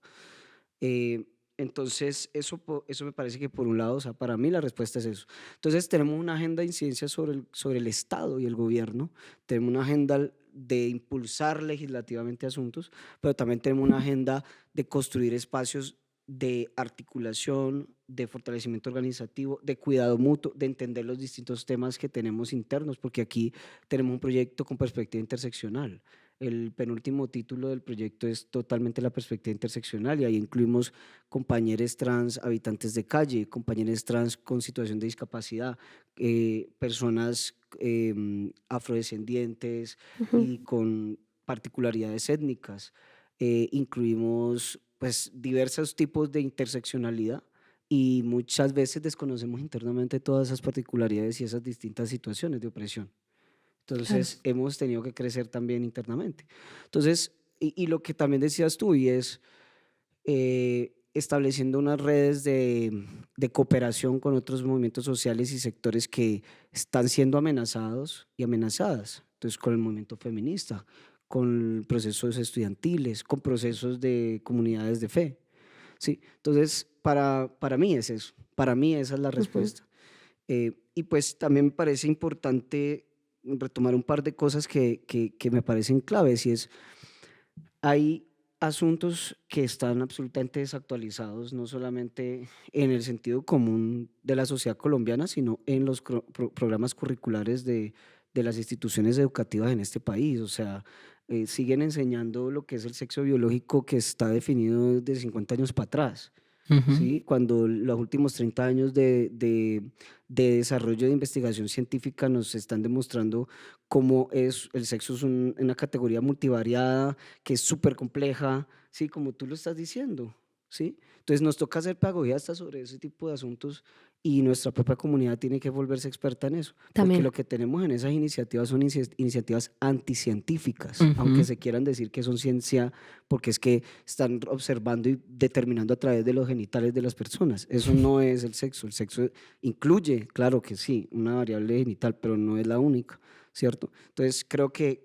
Entonces, eso me parece que por un lado, o sea, para mí la respuesta es eso. Entonces, tenemos una agenda de incidencia sobre el Estado y el gobierno, tenemos una agenda de impulsar legislativamente asuntos, pero también tenemos una agenda de construir espacios de articulación, de fortalecimiento organizativo, de cuidado mutuo, de entender los distintos temas que tenemos internos, porque aquí tenemos un proyecto con perspectiva interseccional. El penúltimo título del proyecto es totalmente la perspectiva interseccional y ahí incluimos compañeros trans, habitantes de calle, compañeros trans con situación de discapacidad, personas afrodescendientes y con particularidades étnicas. Incluimos pues diversos tipos de interseccionalidad y muchas veces desconocemos internamente todas esas particularidades y esas distintas situaciones de opresión. Entonces hemos tenido que crecer también internamente. Entonces, y lo que también decías tú, y es estableciendo unas redes de cooperación con otros movimientos sociales y sectores que están siendo amenazados y amenazadas. Entonces, con el movimiento feminista, con procesos estudiantiles, con procesos de comunidades de fe. ¿Sí? Entonces, para mí es eso, para mí esa es la respuesta. Y pues también me parece importante retomar un par de cosas que me parecen claves y es, hay asuntos que están absolutamente desactualizados, no solamente en el sentido común de la sociedad colombiana, sino en los programas curriculares de las instituciones educativas en este país. O sea, siguen enseñando lo que es el sexo biológico que está definido desde 50 años para atrás. ¿Sí? Cuando los últimos 30 años de desarrollo de investigación científica nos están demostrando cómo el sexo es una categoría multivariada, que es súper compleja, ¿sí? Como tú lo estás diciendo, ¿sí? Entonces nos toca hacer pedagogía hasta sobre ese tipo de asuntos y nuestra propia comunidad tiene que volverse experta en eso, También. porque lo que tenemos en esas iniciativas son iniciativas anticientíficas, aunque se quieran decir que son ciencia, porque es que están observando y determinando a través de los genitales de las personas. Eso no es el sexo incluye, claro que sí, una variable genital, pero no es la única, ¿cierto? Entonces creo que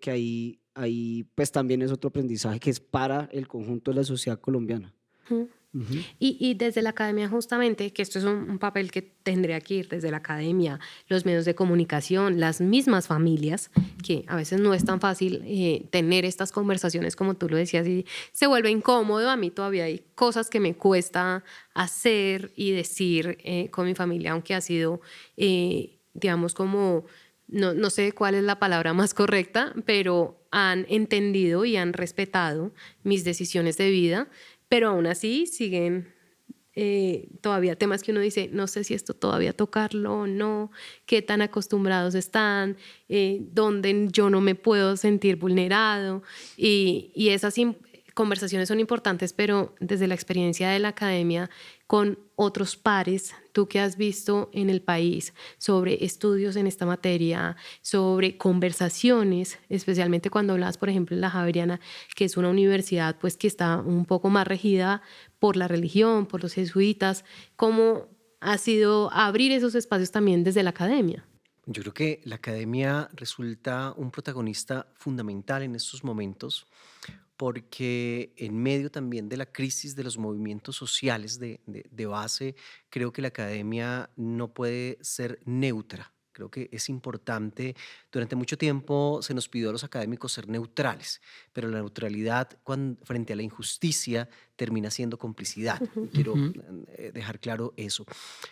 ahí pues también es otro aprendizaje que es para el conjunto de la sociedad colombiana. Y desde la academia justamente, que esto es un papel que tendría que ir desde la academia, los medios de comunicación, las mismas familias, que a veces no es tan fácil tener estas conversaciones como tú lo decías y se vuelve incómodo. A mí todavía hay cosas que me cuesta hacer y decir con mi familia, aunque ha sido, digamos, como... No sé cuál es la palabra más correcta, pero han entendido y han respetado mis decisiones de vida, pero aún así siguen todavía temas que uno dice, no sé si esto todavía tocarlo o no, qué tan acostumbrados están, donde yo no me puedo sentir vulnerado y esas conversaciones son importantes, pero desde la experiencia de la academia con otros pares, tú que has visto en el país sobre estudios en esta materia, sobre conversaciones, especialmente cuando hablas, por ejemplo, en la Javeriana, que es una universidad pues que está un poco más regida por la religión, por los jesuitas, ¿cómo ha sido abrir esos espacios también desde la academia? Yo creo que la academia resulta un protagonista fundamental en estos momentos porque en medio también de la crisis de los movimientos sociales de base, creo que la academia no puede ser neutra. Creo que es importante, durante mucho tiempo se nos pidió a los académicos ser neutrales, pero la neutralidad frente a la injusticia termina siendo complicidad. Y quiero Ujú. dejar claro eso.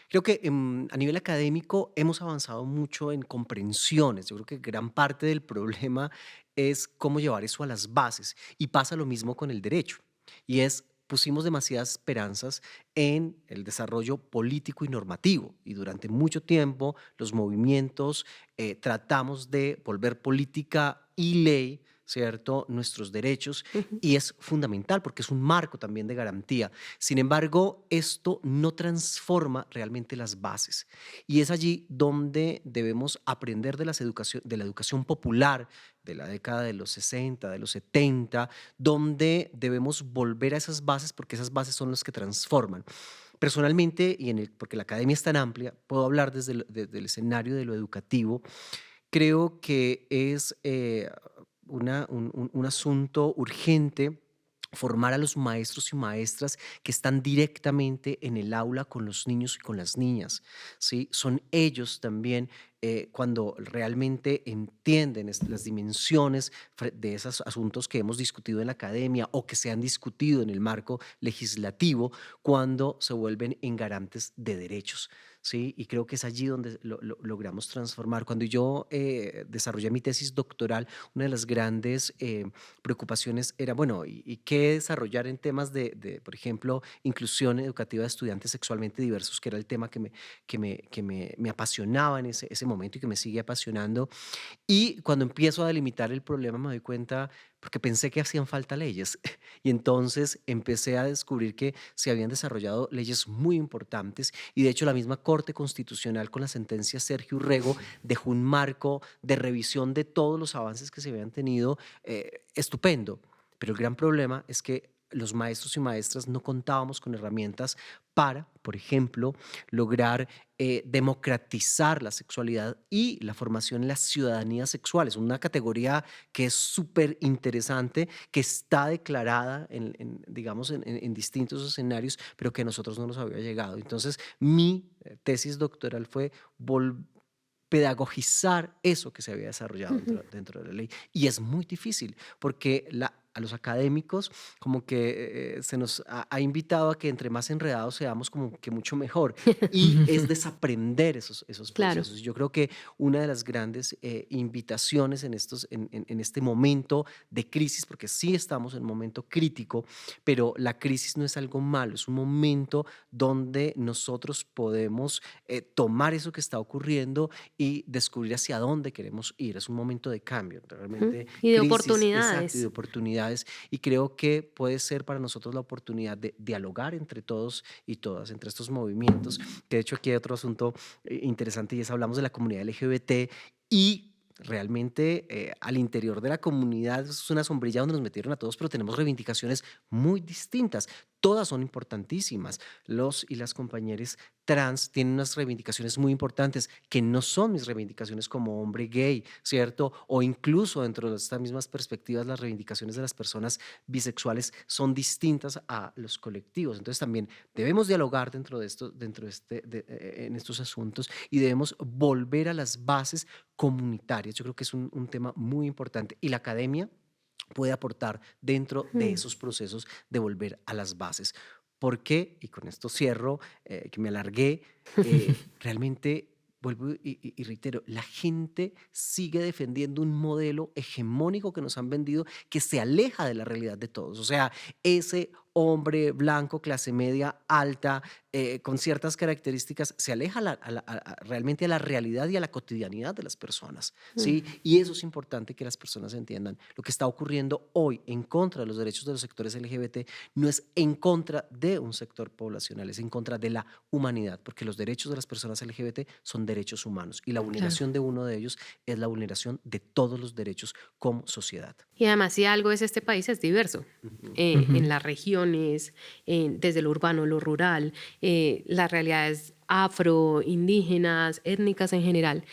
Creo que a nivel académico hemos avanzado mucho en comprensiones. Yo creo que gran parte del problema es cómo llevar eso a las bases. Y pasa lo mismo con el derecho. Y es, pusimos demasiadas esperanzas en el desarrollo político y normativo. Y durante mucho tiempo los movimientos tratamos de volver política y ley, ¿cierto?, nuestros derechos, Ujú. y es fundamental porque es un marco también de garantía. Sin embargo, esto no transforma realmente las bases. Y es allí donde debemos aprender de la educación popular de la década de los 60, de los 70, donde debemos volver a esas bases porque esas bases son las que transforman. Personalmente, porque la academia es tan amplia, puedo hablar desde el escenario de lo educativo. Creo que es un asunto urgente formar a los maestros y maestras que están directamente en el aula con los niños y con las niñas, ¿sí? Son ellos también cuando realmente entienden las dimensiones de esos asuntos que hemos discutido en la academia o que se han discutido en el marco legislativo, cuando se vuelven en garantes de derechos. ¿Sí? Y creo que es allí donde lo logramos transformar. Cuando yo desarrollé mi tesis doctoral, una de las grandes preocupaciones era, bueno, ¿y qué desarrollar en temas por ejemplo, inclusión educativa de estudiantes sexualmente diversos, que era el tema que me apasionaba en ese momento y que me sigue apasionando? Y cuando empiezo a delimitar el problema me doy cuenta, porque pensé que hacían falta leyes, y entonces empecé a descubrir que se habían desarrollado leyes muy importantes, y de hecho la misma Corte Constitucional con la sentencia Sergio Urrego dejó un marco de revisión de todos los avances que se habían tenido, estupendo. Pero el gran problema es que los maestros y maestras no contábamos con herramientas para, por ejemplo, lograr democratizar la sexualidad y la formación en la ciudadanía sexual. Es una categoría que es súper interesante, que está declarada digamos, en distintos escenarios, pero que a nosotros no nos había llegado. Entonces, mi tesis doctoral fue pedagogizar eso que se había desarrollado Ujú. dentro de la ley. Y es muy difícil porque a los académicos como que se nos ha invitado a que entre más enredados seamos como que mucho mejor. Y es desaprender esos Claro. procesos. Yo creo que una de las grandes invitaciones en este momento de crisis, porque sí estamos en un momento crítico, pero la crisis no es algo malo, es un momento donde nosotros podemos tomar eso que está ocurriendo y descubrir hacia dónde queremos ir. Es un momento de cambio, Ujú. realmente Y de crisis, exacto, y de oportunidades. oportunidades. Y creo que puede ser para nosotros la oportunidad de dialogar entre todos y todas, entre estos movimientos. Que de hecho aquí hay otro asunto interesante y es hablamos de la comunidad LGBT y realmente al interior de la comunidad es una sombrilla donde nos metieron a todos, pero tenemos reivindicaciones muy distintas. Todas son importantísimas. Los y las compañeras trans tienen unas reivindicaciones muy importantes que no son mis reivindicaciones como hombre gay, ¿cierto? O incluso dentro de estas mismas perspectivas, las reivindicaciones de las personas bisexuales son distintas a los colectivos. Entonces también debemos dialogar en estos asuntos y debemos volver a las bases comunitarias. Yo creo que es un tema muy importante y la academia puede aportar dentro de Ujú. esos procesos de volver a las bases. ¿Por qué? Y con esto cierro, que me alargué, realmente vuelvo y reitero, la gente sigue defendiendo un modelo hegemónico que nos han vendido que se aleja de la realidad de todos. O sea, ese hombre, blanco, clase media, alta, con ciertas características, se aleja realmente a la realidad y a la cotidianidad de las personas, ¿sí? Y eso es importante que las personas entiendan. Lo que está ocurriendo hoy en contra de los derechos de los sectores LGBT no es en contra de un sector poblacional, es en contra de la humanidad, porque los derechos de las personas LGBT son derechos humanos y la vulneración de uno de ellos es la vulneración de todos los derechos como sociedad. Y además, si algo es este país, es diverso. En las regiones, desde lo urbano, lo rural, las realidades afro, indígenas, étnicas en general.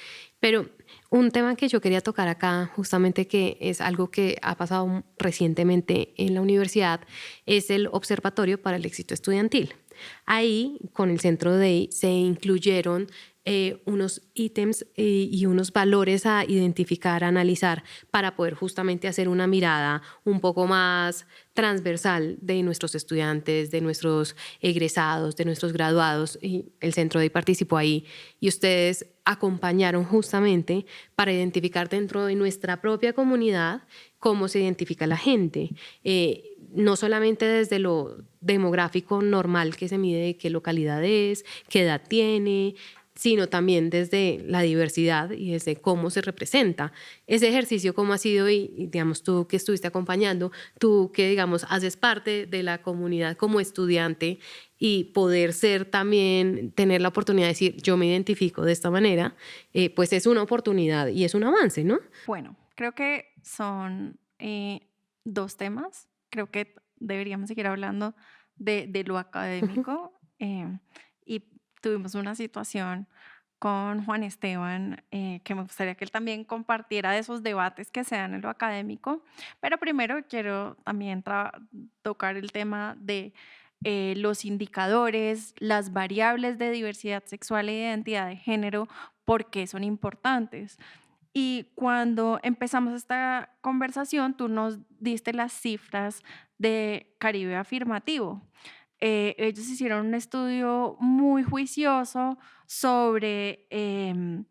Pero un tema que yo quería tocar acá, justamente que es algo que ha pasado recientemente en la universidad, es el Observatorio para el Éxito Estudiantil. Ahí, con el Centro DEI, se incluyeron unos ítems y unos valores a identificar, a analizar, para poder justamente hacer una mirada un poco más transversal de nuestros estudiantes, de nuestros egresados, de nuestros graduados. Y el Centro DEI participó ahí y ustedes acompañaron justamente para identificar dentro de nuestra propia comunidad cómo se identifica la gente. No solamente desde lo demográfico normal que se mide de qué localidad es, qué edad tiene, sino también desde la diversidad y desde cómo se representa. Ese ejercicio, ¿cómo ha sido? Y digamos, tú que estuviste acompañando, tú que, digamos, haces parte de la comunidad como estudiante y poder ser también, tener la oportunidad de decir, yo me identifico de esta manera, pues es una oportunidad y es un avance, ¿no? Bueno, creo que son dos temas. Creo que deberíamos seguir hablando de lo académico. Y tuvimos una situación con Juan Esteban, que me gustaría que él también compartiera de esos debates que se dan en lo académico. Pero primero quiero también tocar el tema de los indicadores, las variables de diversidad sexual e identidad de género, por qué son importantes. Y cuando empezamos esta conversación, tú nos diste las cifras de Caribe Afirmativo. Ellos hicieron un estudio muy juicioso sobre eh,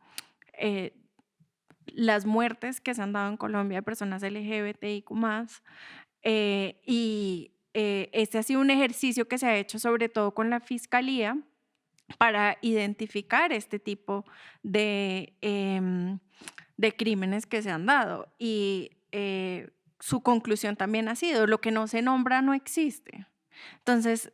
las muertes que se han dado en Colombia de personas LGBTIQ+, este ha sido un ejercicio que se ha hecho sobre todo con la Fiscalía para identificar este tipo de crímenes que se han dado. Y su conclusión también ha sido, lo que no se nombra no existe. Entonces,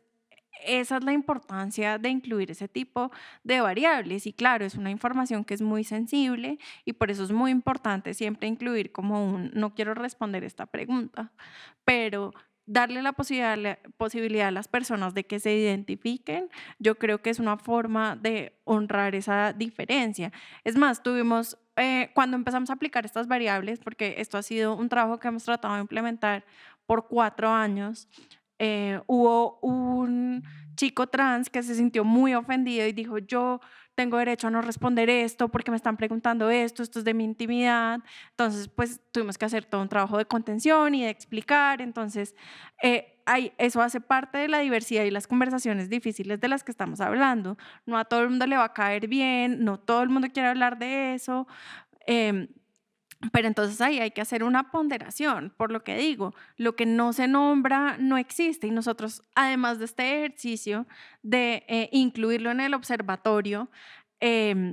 esa es la importancia de incluir ese tipo de variables. Y claro, es una información que es muy sensible y por eso es muy importante siempre incluir como no quiero responder esta pregunta, pero darle la posibilidad a las personas de que se identifiquen, yo creo que es una forma de honrar esa diferencia. Es más, cuando empezamos a aplicar estas variables, porque esto ha sido un trabajo que hemos tratado de implementar por 4 años, hubo un chico trans que se sintió muy ofendido y dijo, yo tengo derecho a no responder esto porque me están preguntando esto es de mi intimidad. Entonces, pues tuvimos que hacer todo un trabajo de contención y de explicar. Entonces, eso hace parte de la diversidad y las conversaciones difíciles de las que estamos hablando. No a todo el mundo le va a caer bien, no todo el mundo quiere hablar de eso. Pero entonces ahí hay que hacer una ponderación, por lo que digo, lo que no se nombra no existe y nosotros, además de este ejercicio de incluirlo en el observatorio,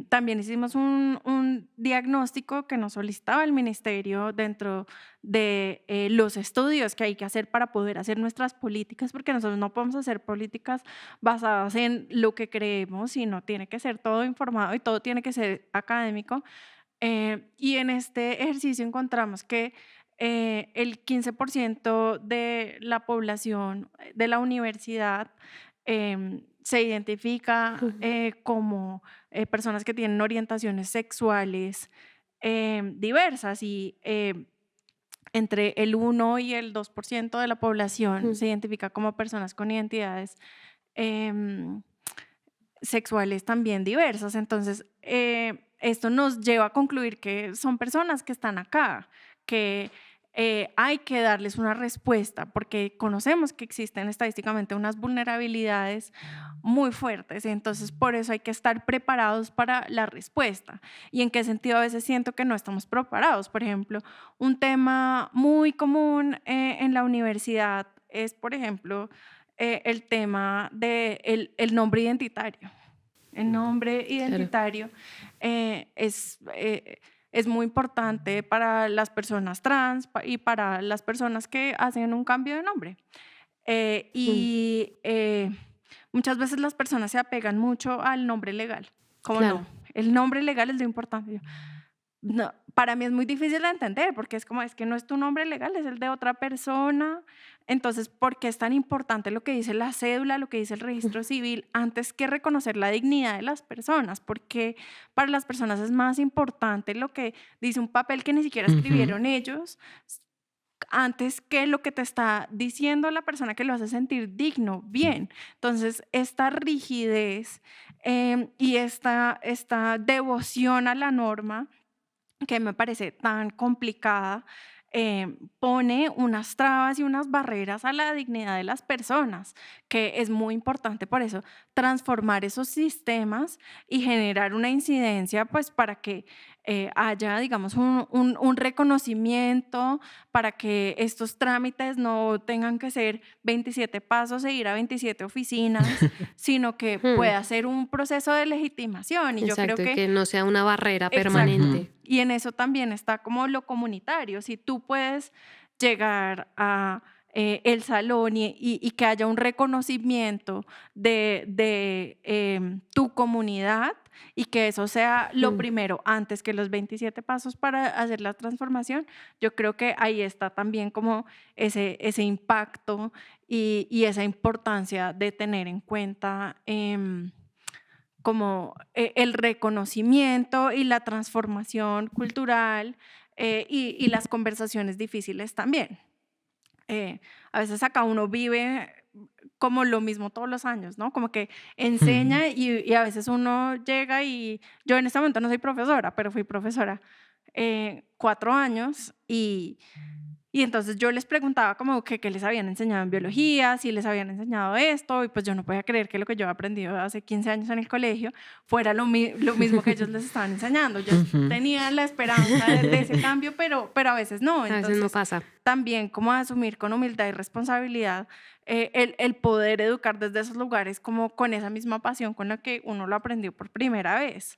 también hicimos un diagnóstico que nos solicitaba el ministerio dentro de los estudios que hay que hacer para poder hacer nuestras políticas, porque nosotros no podemos hacer políticas basadas en lo que creemos, sino tiene que ser todo informado y todo tiene que ser académico. Y en este ejercicio encontramos que el 15% de la población de la universidad se identifica como personas que tienen orientaciones sexuales diversas y entre el 1 y el 2% de la población se identifica como personas con identidades sexuales también diversas. Entonces, esto nos lleva a concluir que son personas que están acá, que hay que darles una respuesta porque conocemos que existen estadísticamente unas vulnerabilidades muy fuertes. Entonces, por eso hay que estar preparados para la respuesta. ¿Y en qué sentido a veces siento que no estamos preparados? Por ejemplo, un tema muy común en la universidad es, por ejemplo, el tema del nombre identitario. El nombre identitario es muy importante para las personas trans y para las personas que hacen un cambio de nombre. Muchas veces las personas se apegan mucho al nombre legal. ¿Cómo Claro. no? El nombre legal es lo importante. No, para mí es muy difícil de entender porque es como, es que no es tu nombre legal, es el de otra persona. Entonces, ¿por qué es tan importante lo que dice la cédula, lo que dice el registro civil, antes que reconocer la dignidad de las personas? Porque para las personas es más importante lo que dice un papel que ni siquiera escribieron ellos, antes que lo que te está diciendo la persona que lo hace sentir digno, bien. Entonces, esta rigidez y esta devoción a la norma, que me parece tan complicada, pone unas trabas y unas barreras a la dignidad de las personas, que es muy importante por eso transformar esos sistemas y generar una incidencia, pues para que haya, digamos, un reconocimiento, para que estos trámites no tengan que ser 27 pasos e ir a 27 oficinas, sino que pueda ser un proceso de legitimación. Y yo creo Exacto, y que que no sea una barrera exacto. permanente. Y en eso también está como lo comunitario. Si tú puedes llegar a el salón y que haya un reconocimiento de tu comunidad y que eso sea lo primero antes que los 27 pasos para hacer la transformación, yo creo que ahí está también como ese impacto y esa importancia de tener en cuenta como el reconocimiento y la transformación cultural y las conversaciones difíciles también. A veces acá uno vive como lo mismo todos los años, ¿no? Como que enseña y a veces uno llega y yo en este momento no soy profesora, pero fui profesora 4 años y entonces yo les preguntaba como que qué les habían enseñado en biología, si les habían enseñado esto, y pues yo no podía creer que lo que yo he aprendido hace 15 años en el colegio fuera lo mismo que ellos les estaban enseñando. Yo tenía la esperanza de ese cambio, pero a veces no. A veces no Entonces, pasa. también como asumir con humildad y responsabilidad el poder educar desde esos lugares como con esa misma pasión con la que uno lo aprendió por primera vez.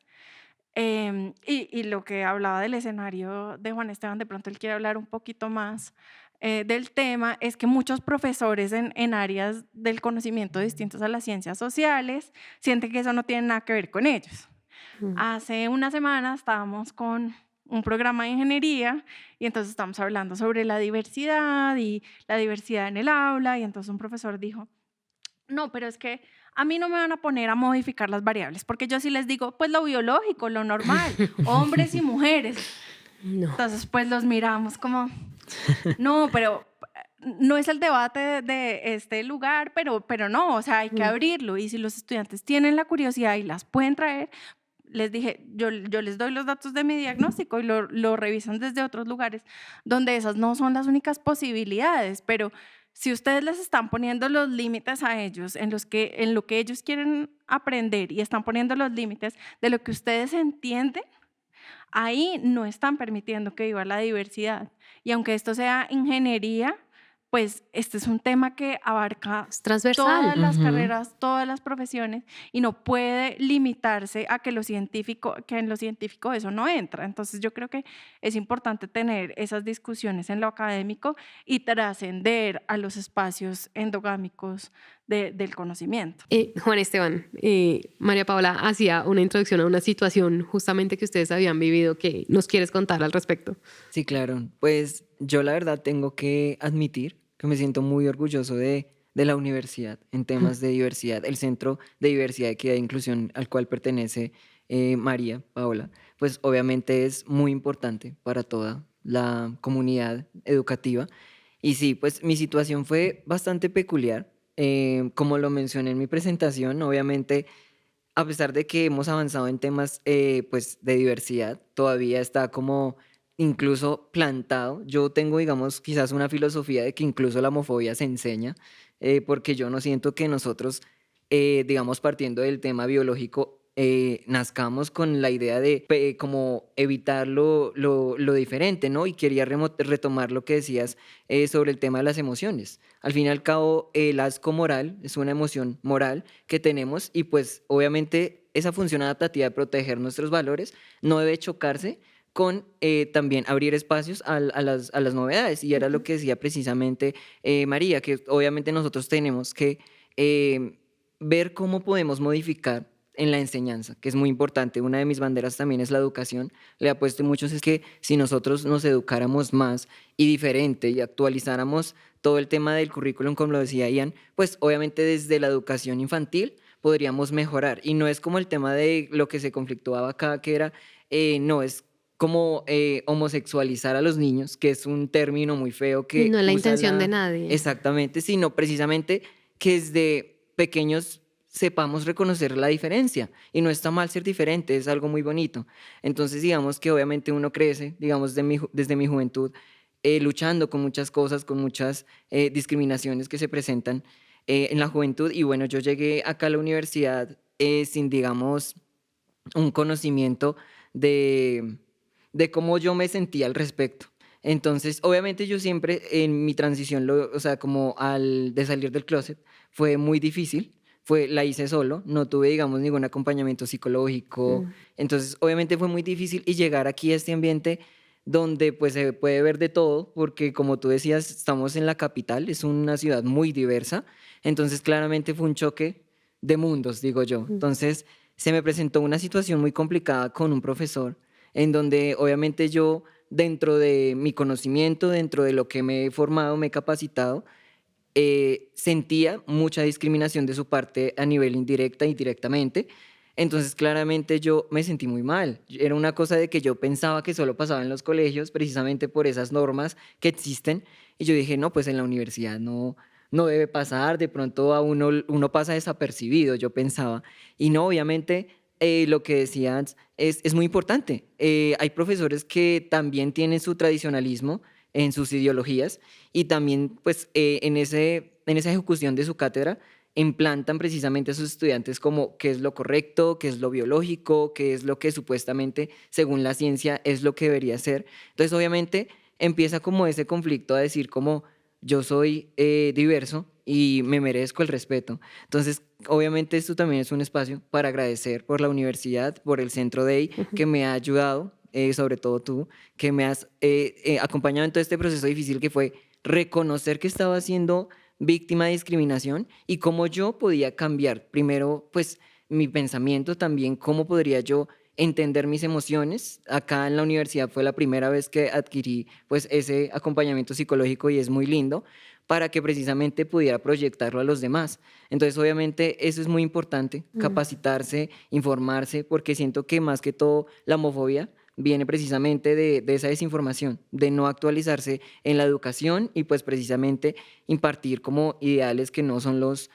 Y lo que hablaba del escenario de Juan Esteban, de pronto él quiere hablar un poquito más del tema, es que muchos profesores en áreas del conocimiento distintos a las ciencias sociales sienten que eso no tiene nada que ver con ellos. Hace una semana estábamos con un programa de ingeniería y entonces estamos hablando sobre la diversidad y la diversidad en el aula y entonces un profesor dijo, no, pero es que a mí no me van a poner a modificar las variables, porque yo sí les digo, pues lo biológico, lo normal, hombres y mujeres. No. Entonces, pues los miramos como, no, pero no es el debate de este lugar, pero no, o sea, hay que abrirlo. Y si los estudiantes tienen la curiosidad y las pueden traer, les dije, yo les doy los datos de mi diagnóstico y lo revisan desde otros lugares donde esas no son las únicas posibilidades, pero si ustedes les están poniendo los límites a ellos en lo que ellos quieren aprender y están poniendo los límites de lo que ustedes entienden, ahí no están permitiendo que viva la diversidad. Y aunque esto sea ingeniería, pues este es un tema que abarca Es transversal. todas las carreras, todas las profesiones y no puede limitarse a que en lo científico eso no entra. Entonces yo creo que es importante tener esas discusiones en lo académico y trascender a los espacios endogámicos del conocimiento. Juan Esteban, María Paula hacía una introducción a una situación justamente que ustedes habían vivido que nos quieres contar al respecto. Sí, claro. Pues yo la verdad tengo que admitir que me siento muy orgulloso de la universidad en temas de diversidad, el Centro de Diversidad, Equidad e Inclusión al cual pertenece María Paola, pues obviamente es muy importante para toda la comunidad educativa. Y sí, pues mi situación fue bastante peculiar. Como lo mencioné en mi presentación, obviamente, a pesar de que hemos avanzado en temas pues de diversidad, todavía está como incluso plantado. Yo tengo, digamos, quizás una filosofía de que incluso la homofobia se enseña, porque yo no siento que nosotros, digamos, partiendo del tema biológico, nazcamos con la idea de como evitar lo diferente, ¿no? Y quería retomar lo que decías sobre el tema de las emociones. Al fin y al cabo, el asco moral es una emoción moral que tenemos y pues obviamente esa función adaptativa de proteger nuestros valores no debe chocarse con también abrir espacios a las novedades. Y era lo que decía precisamente María, que obviamente nosotros tenemos que ver cómo podemos modificar en la enseñanza, que es muy importante. Una de mis banderas también es la educación. Le apuesto muchos es que si nosotros nos educáramos más y diferente y actualizáramos todo el tema del currículum, como lo decía Ian, pues obviamente desde la educación infantil podríamos mejorar. Y no es como el tema de lo que se conflictuaba acá, que era, no, es como homosexualizar a los niños, que es un término muy feo Y que no es la usa intención de nadie. Exactamente, sino precisamente que desde pequeños sepamos reconocer la diferencia y no está mal ser diferente, es algo muy bonito. Entonces, digamos que obviamente uno crece, digamos, desde mi juventud, luchando con muchas cosas, con muchas discriminaciones que se presentan en la juventud. Y bueno, yo llegué acá a la universidad sin, digamos, un conocimiento de, de cómo yo me sentía al respecto. Entonces, obviamente yo siempre en mi transición, o sea, como al de salir del closet, fue muy difícil, la hice solo, no tuve, digamos, ningún acompañamiento psicológico, Mm. entonces obviamente fue muy difícil y llegar aquí a este ambiente donde pues se puede ver de todo, porque como tú decías, estamos en la capital, es una ciudad muy diversa, entonces claramente fue un choque de mundos, digo yo. Mm. Entonces se me presentó una situación muy complicada con un profesor, en donde obviamente yo, dentro de mi conocimiento, dentro de lo que me he formado, me he capacitado, sentía mucha discriminación de su parte a nivel indirecta y directamente. Entonces, claramente yo me sentí muy mal. Era una cosa de que yo pensaba que solo pasaba en los colegios, precisamente por esas normas que existen. Y yo dije, no, pues en la universidad no debe pasar, de pronto uno pasa desapercibido, yo pensaba. Y no, obviamente, lo que decías es muy importante. Hay profesores que también tienen su tradicionalismo en sus ideologías y también pues en esa ejecución de su cátedra implantan precisamente a sus estudiantes como qué es lo correcto, qué es lo biológico, qué es lo que supuestamente según la ciencia es lo que debería ser. Entonces obviamente empieza como ese conflicto a decir como yo soy diverso y me merezco el respeto. Entonces obviamente esto también es un espacio para agradecer por la universidad, por el Centro DEI que me ha ayudado, sobre todo tú, que me has acompañado en todo este proceso difícil que fue reconocer que estaba siendo víctima de discriminación y cómo yo podía cambiar primero pues mi pensamiento también, cómo podría yo entender mis emociones. Acá en la universidad fue la primera vez que adquirí pues ese acompañamiento psicológico y es muy lindo para que precisamente pudiera proyectarlo a los demás. Entonces, obviamente, eso es muy importante, capacitarse, informarse, porque siento que más que todo la homofobia viene precisamente de esa desinformación, de no actualizarse en la educación y pues precisamente impartir como ideales que no son los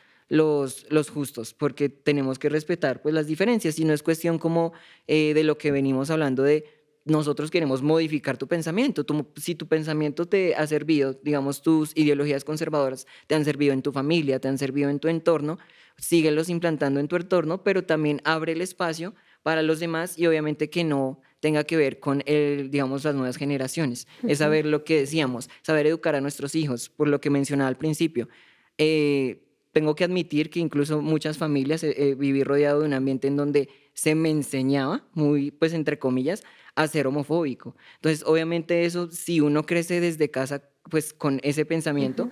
justos, porque tenemos que respetar pues las diferencias y no es cuestión como de lo que venimos hablando de nosotros queremos modificar tu pensamiento. Si tu pensamiento te ha servido, digamos, tus ideologías conservadoras te han servido en tu familia, te han servido en tu entorno, síguelos implantando en tu entorno, pero también abre el espacio para los demás y obviamente que no tenga que ver con, digamos, las nuevas generaciones. Es saber lo que decíamos, saber educar a nuestros hijos, por lo que mencionaba al principio. Tengo que admitir que incluso muchas familias viví rodeado de un ambiente en donde se me enseñaba, muy, pues, entre comillas, a ser homofóbico. Entonces, obviamente eso, si uno crece desde casa, pues, con ese pensamiento,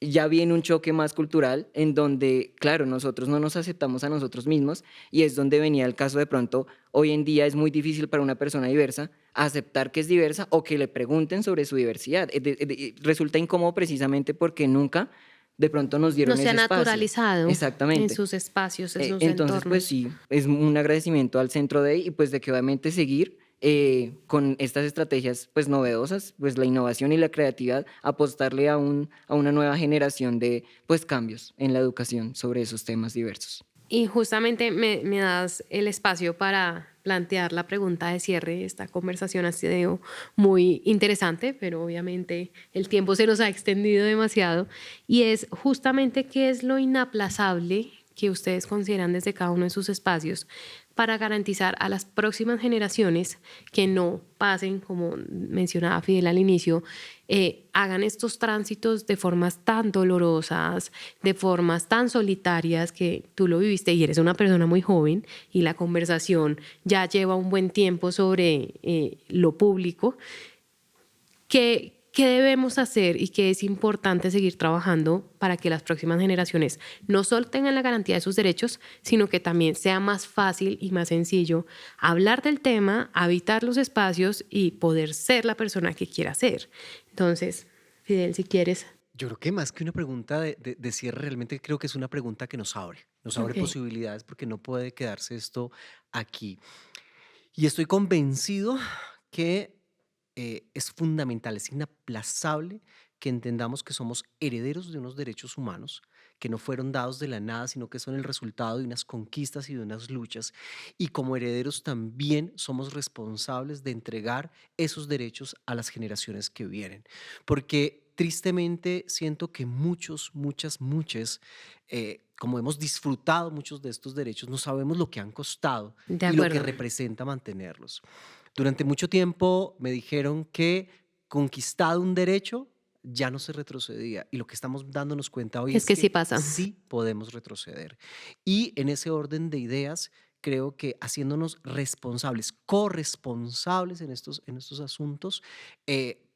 ya viene un choque más cultural en donde, claro, nosotros no nos aceptamos a nosotros mismos y es donde venía el caso de pronto, hoy en día es muy difícil para una persona diversa aceptar que es diversa o que le pregunten sobre su diversidad. Resulta incómodo precisamente porque nunca de pronto nos dieron No se ese ha espacio. naturalizado en Exactamente. sus espacios, en sus Entonces, pues entornos. sí, es un agradecimiento al Centro DEI y pues de que obviamente seguir con estas estrategias pues novedosas, pues la innovación y la creatividad, apostarle a una nueva generación de pues cambios en la educación sobre esos temas diversos. Y justamente me das el espacio para plantear la pregunta de cierre. Esta conversación ha sido muy interesante, pero obviamente el tiempo se nos ha extendido demasiado. Y es justamente qué es lo inaplazable que ustedes consideran desde cada uno de sus espacios para garantizar a las próximas generaciones que no pasen, como mencionaba Fidel al inicio, hagan estos tránsitos de formas tan dolorosas, de formas tan solitarias, que tú lo viviste y eres una persona muy joven y la conversación ya lleva un buen tiempo sobre lo público? ¿Qué debemos hacer y qué es importante seguir trabajando para que las próximas generaciones no solo tengan la garantía de sus derechos, sino que también sea más fácil y más sencillo hablar del tema, habitar los espacios y poder ser la persona que quiera ser? Entonces, Fidel, si quieres. Yo creo que más que una pregunta de cierre, realmente creo que es una pregunta que nos abre Ok. posibilidades, porque no puede quedarse esto aquí. Y estoy convencido que es fundamental, es inaplazable que entendamos que somos herederos de unos derechos humanos que no fueron dados de la nada, sino que son el resultado de unas conquistas y de unas luchas. Y como herederos también somos responsables de entregar esos derechos a las generaciones que vienen. Porque tristemente siento que muchas, como hemos disfrutado muchos de estos derechos, no sabemos lo que han costado De y lo que acuerdo. representa mantenerlos. Durante mucho tiempo me dijeron que conquistado un derecho ya no se retrocedía, y lo que estamos dándonos cuenta hoy Es es que sí que pasa. sí podemos retroceder. Y en ese orden de ideas, creo que haciéndonos responsables, corresponsables en estos asuntos,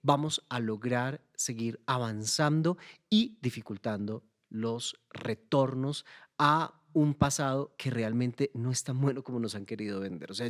vamos a lograr seguir avanzando y dificultando los retornos a un pasado que realmente no es tan bueno como nos han querido vender. O sea,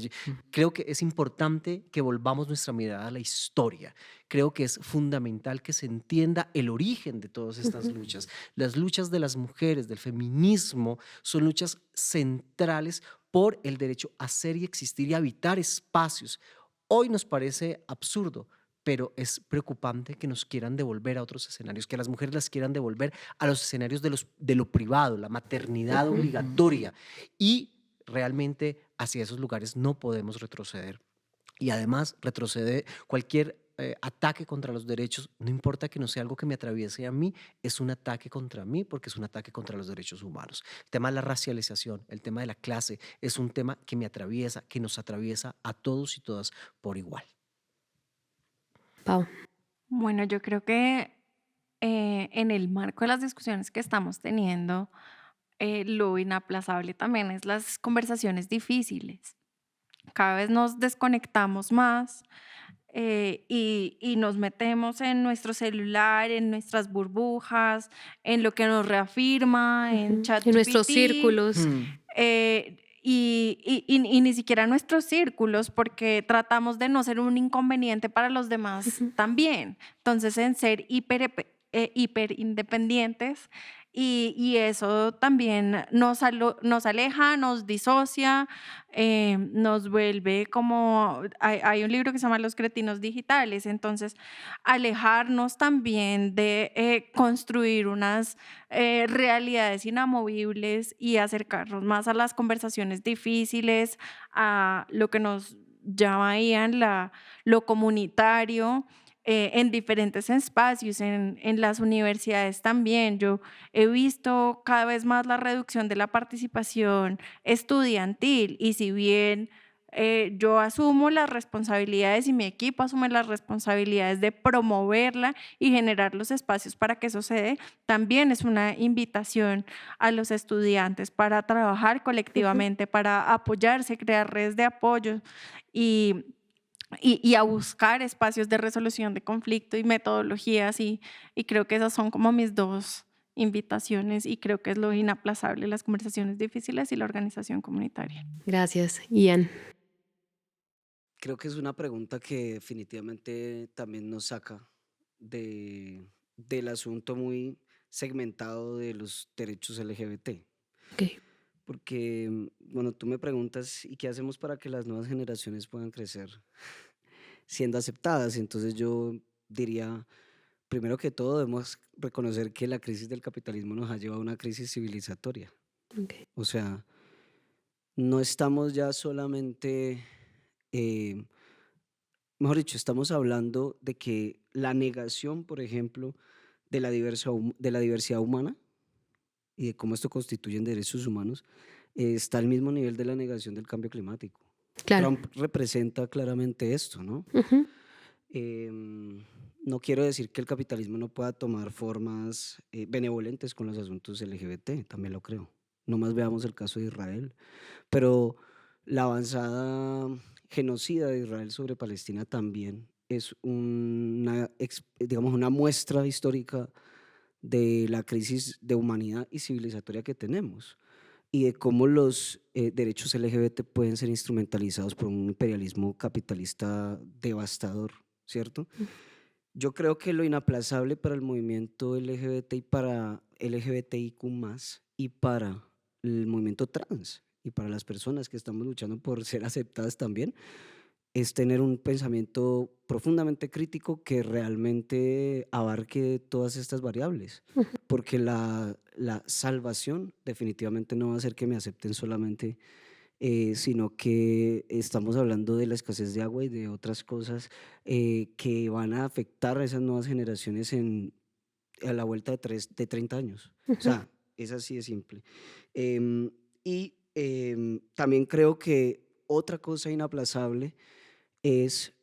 creo que es importante que volvamos nuestra mirada a la historia. Creo que es fundamental que se entienda el origen de todas estas Ujú. luchas. Las luchas de las mujeres, del feminismo, son luchas centrales por el derecho a ser y existir y habitar espacios. Hoy nos parece absurdo, pero es preocupante que nos quieran devolver a otros escenarios, que las mujeres las quieran devolver a los escenarios de lo privado, la maternidad Ujú. obligatoria. Y realmente hacia esos lugares no podemos retroceder. Y además retrocede cualquier ataque contra los derechos, no importa que no sea algo que me atraviese a mí, es un ataque contra mí, porque es un ataque contra los derechos humanos. El tema de la racialización, el tema de la clase, es un tema que me atraviesa, que nos atraviesa a todos y todas por igual. Pau. Bueno, yo creo que en el marco de las discusiones que estamos teniendo, lo inaplazable también es las conversaciones difíciles. Cada vez nos desconectamos más, y nos metemos en nuestro celular, en nuestras burbujas, en lo que nos reafirma, en Ujú. En nuestros ChatGPT, círculos. y ni siquiera nuestros círculos, porque tratamos de no ser un inconveniente para los demás Ujú. también. Entonces, en ser hiper independientes, y eso también nos aleja, nos disocia, nos vuelve como, hay un libro que se llama Los cretinos digitales. Entonces alejarnos también de construir unas realidades inamovibles y acercarnos más a las conversaciones difíciles, a lo que nos llamarían lo comunitario, en diferentes espacios, en las universidades también. Yo he visto cada vez más la reducción de la participación estudiantil, y si bien yo asumo las responsabilidades y mi equipo asume las responsabilidades de promoverla y generar los espacios para que eso se dé, también es una invitación a los estudiantes para trabajar Ujú. colectivamente, para apoyarse, crear redes de apoyo, y, y a buscar espacios de resolución de conflicto y metodologías, y creo que esas son como mis dos invitaciones, y creo que es lo inaplazable: las conversaciones difíciles y la organización comunitaria. Gracias, Ian. Creo que es una pregunta que definitivamente también nos saca del asunto muy segmentado de los derechos LGBT. Ok. Porque, bueno, tú me preguntas, ¿y qué hacemos para que las nuevas generaciones puedan crecer siendo aceptadas? Entonces yo diría, primero que todo, debemos reconocer que la crisis del capitalismo nos ha llevado a una crisis civilizatoria. Ok. O sea, no estamos ya solamente, eh, mejor dicho, estamos hablando de que la negación, por ejemplo, de la diversidad humana y de cómo esto constituye en derechos humanos, está al mismo nivel de la negación del cambio climático. Claro. Trump representa claramente esto, ¿no? Ujú. No quiero decir que el capitalismo no pueda tomar formas benevolentes con los asuntos LGBT, también lo creo. No más veamos el caso de Israel. Pero la avanzada genocida de Israel sobre Palestina también es digamos, una muestra histórica de la crisis de humanidad y civilizatoria que tenemos y de cómo los derechos LGBT pueden ser instrumentalizados por un imperialismo capitalista devastador, ¿cierto? Yo creo que lo inaplazable para el movimiento LGBT y para LGBTIQ+, y para el movimiento trans y para las personas que estamos luchando por ser aceptadas también, es tener un pensamiento profundamente crítico que realmente abarque todas estas variables, porque la salvación definitivamente no va a ser que me acepten solamente, sino que estamos hablando de la escasez de agua y de otras cosas que van a afectar a esas nuevas generaciones a la vuelta de 30 años. O sea, es así de simple. También creo que otra cosa inaplazable es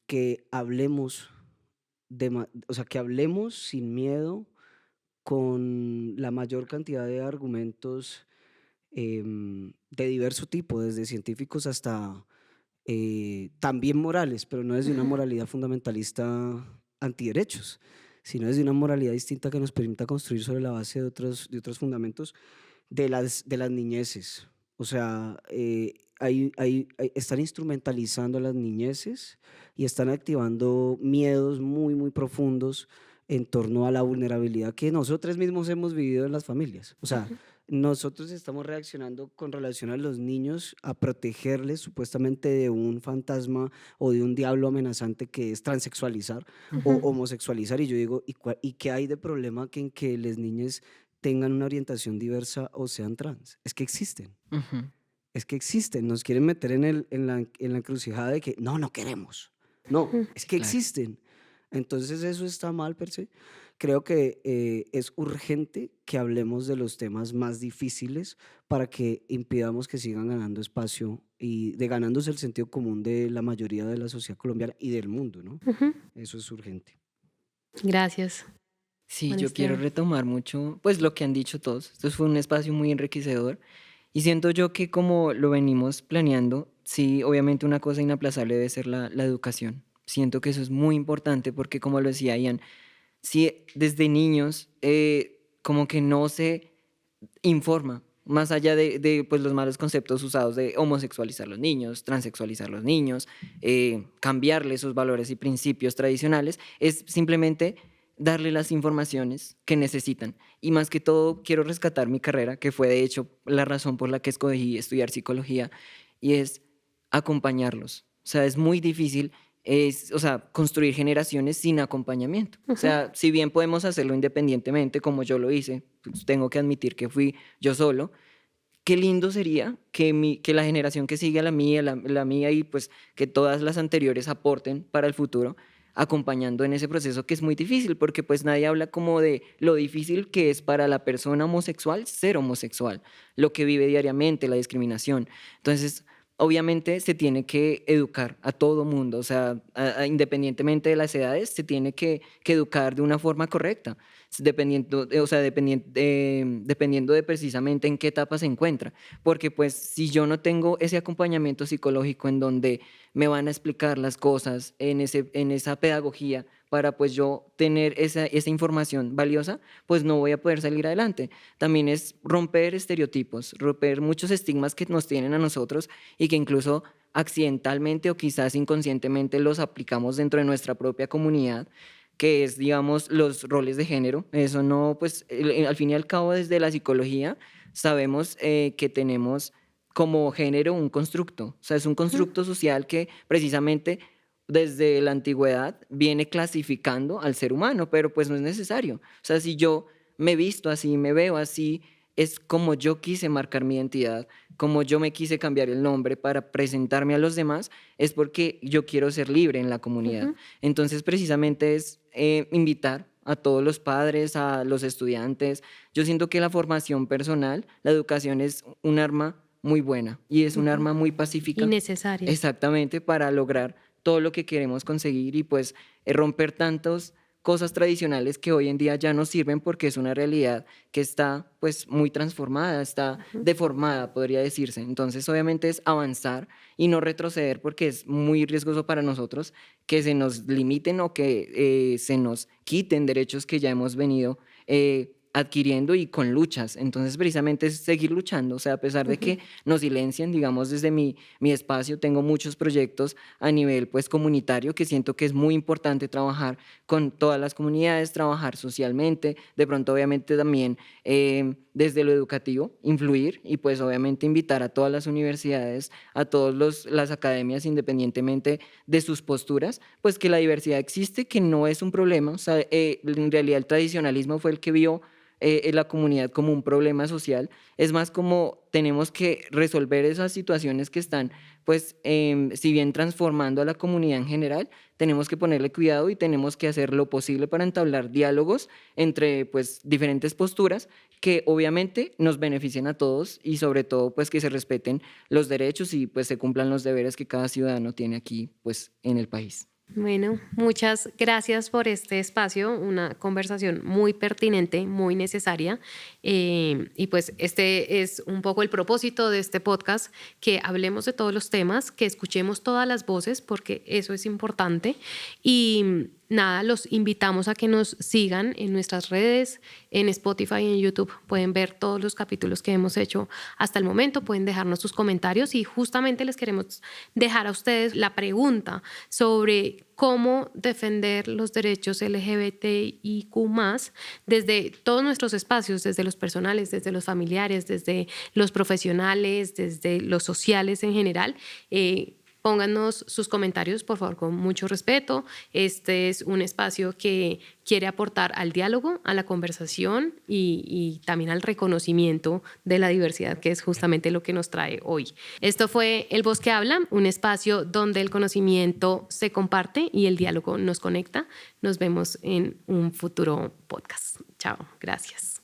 que hablemos o sea, que hablemos sin miedo con la mayor cantidad de argumentos de diverso tipo, desde científicos hasta también morales, pero no desde una moralidad fundamentalista antiderechos, sino desde una moralidad distinta que nos permita construir sobre la base de otros fundamentos de las niñeces. O sea, están instrumentalizando a las niñeces y están activando miedos muy, muy profundos en torno a la vulnerabilidad que nosotros mismos hemos vivido en las familias. O sea, nosotros estamos reaccionando con relación a los niños a protegerles supuestamente de un fantasma o de un diablo amenazante que es transexualizar o homosexualizar. Y yo digo, ¿y qué hay de problema en que las niñas tengan una orientación diversa o sean trans? Es que existen. Es que existen. Nos quieren meter en la encrucijada de que no queremos. No, es que Claro. existen. Entonces eso está mal per se. Creo que es urgente que hablemos de los temas más difíciles para que impidamos que sigan ganando espacio y ganándose el sentido común de la mayoría de la sociedad colombiana y del mundo, ¿no? Eso es urgente. Gracias. Sí, Juan yo quiero Esteban. retomar mucho, pues lo que han dicho todos. Esto fue un espacio muy enriquecedor y siento yo que como lo venimos planeando, sí, obviamente una cosa inaplazable debe ser la educación. Siento que eso es muy importante porque como lo decía Ian, si desde niños como que no se informa, más allá de, pues, los malos conceptos usados de homosexualizar los niños, transexualizar los niños, cambiarle esos valores y principios tradicionales, es simplemente darle las informaciones que necesitan. Y más que todo, quiero rescatar mi carrera, que fue de hecho la razón por la que escogí estudiar psicología, y es acompañarlos. O sea, es muy difícil o sea, construir generaciones sin acompañamiento. O sea, si bien podemos hacerlo independientemente, como yo lo hice, pues tengo que admitir que fui yo solo, qué lindo sería que la generación que sigue a la mía y pues que todas las anteriores aporten para el futuro, acompañando en ese proceso que es muy difícil, porque pues nadie habla como de lo difícil que es para la persona homosexual ser homosexual, lo que vive diariamente, la discriminación. Entonces, obviamente se tiene que educar a todo mundo, o sea, independientemente de las edades, se tiene que educar de una forma correcta, o sea, dependiendo de precisamente en qué etapa se encuentra. Porque pues si yo no tengo ese acompañamiento psicológico en donde me van a explicar las cosas en esa pedagogía para pues yo tener esa información valiosa, pues no voy a poder salir adelante. También es romper estereotipos, romper muchos estigmas que nos tienen a nosotros y que incluso accidentalmente o quizás inconscientemente los aplicamos dentro de nuestra propia comunidad, que es, digamos, los roles de género. Eso no, pues, al fin y al cabo, desde la psicología sabemos que tenemos como género un constructo. O sea, es un constructo social que precisamente desde la antigüedad viene clasificando al ser humano, pero pues no es necesario. O sea, si yo me visto así, me veo así, es como yo quise marcar mi identidad, como yo me quise cambiar el nombre para presentarme a los demás, es porque yo quiero ser libre en la comunidad. Entonces, precisamente es invitar a todos los padres, a los estudiantes. Yo siento que la formación personal, la educación es un arma muy buena y es un arma muy pacífica. Y necesaria. Exactamente, para lograr todo lo que queremos conseguir y pues romper tantas cosas tradicionales que hoy en día ya no sirven porque es una realidad que está pues muy transformada, está deformada, podría decirse. Entonces obviamente es avanzar y no retroceder porque es muy riesgoso para nosotros que se nos limiten o que se nos quiten derechos que ya hemos venido adquiriendo y con luchas. Entonces precisamente es seguir luchando, o sea, a pesar de que nos silencien, digamos desde mi espacio tengo muchos proyectos a nivel pues comunitario que siento que es muy importante trabajar con todas las comunidades, trabajar socialmente, de pronto obviamente también desde lo educativo, influir y pues obviamente invitar a todas las universidades, a todas las academias independientemente de sus posturas, pues que la diversidad existe, que no es un problema, o sea, en realidad el tradicionalismo fue el que vio en la comunidad como un problema social, es más como tenemos que resolver esas situaciones que están, pues, si bien transformando a la comunidad en general, tenemos que ponerle cuidado y tenemos que hacer lo posible para entablar diálogos entre, pues, diferentes posturas que obviamente nos beneficien a todos y sobre todo, pues, que se respeten los derechos y, pues, se cumplan los deberes que cada ciudadano tiene aquí, pues, en el país. Bueno, muchas gracias por este espacio, una conversación muy pertinente, muy necesaria. Y pues este es un poco el propósito de este podcast, que hablemos de todos los temas, que escuchemos todas las voces, porque eso es importante. Y nada, los invitamos a que nos sigan en nuestras redes, en Spotify y en YouTube. Pueden ver todos los capítulos que hemos hecho hasta el momento, pueden dejarnos sus comentarios y justamente les queremos dejar a ustedes la pregunta sobre cómo defender los derechos LGBTIQ+, desde todos nuestros espacios, desde los personales, desde los familiares, desde los profesionales, desde los sociales en general. Pónganos sus comentarios, por favor, con mucho respeto. Este es un espacio que quiere aportar al diálogo, a la conversación y también al reconocimiento de la diversidad, que es justamente lo que nos trae hoy. Esto fue El Bosque Habla, un espacio donde el conocimiento se comparte y el diálogo nos conecta. Nos vemos en un futuro podcast. Chao, gracias.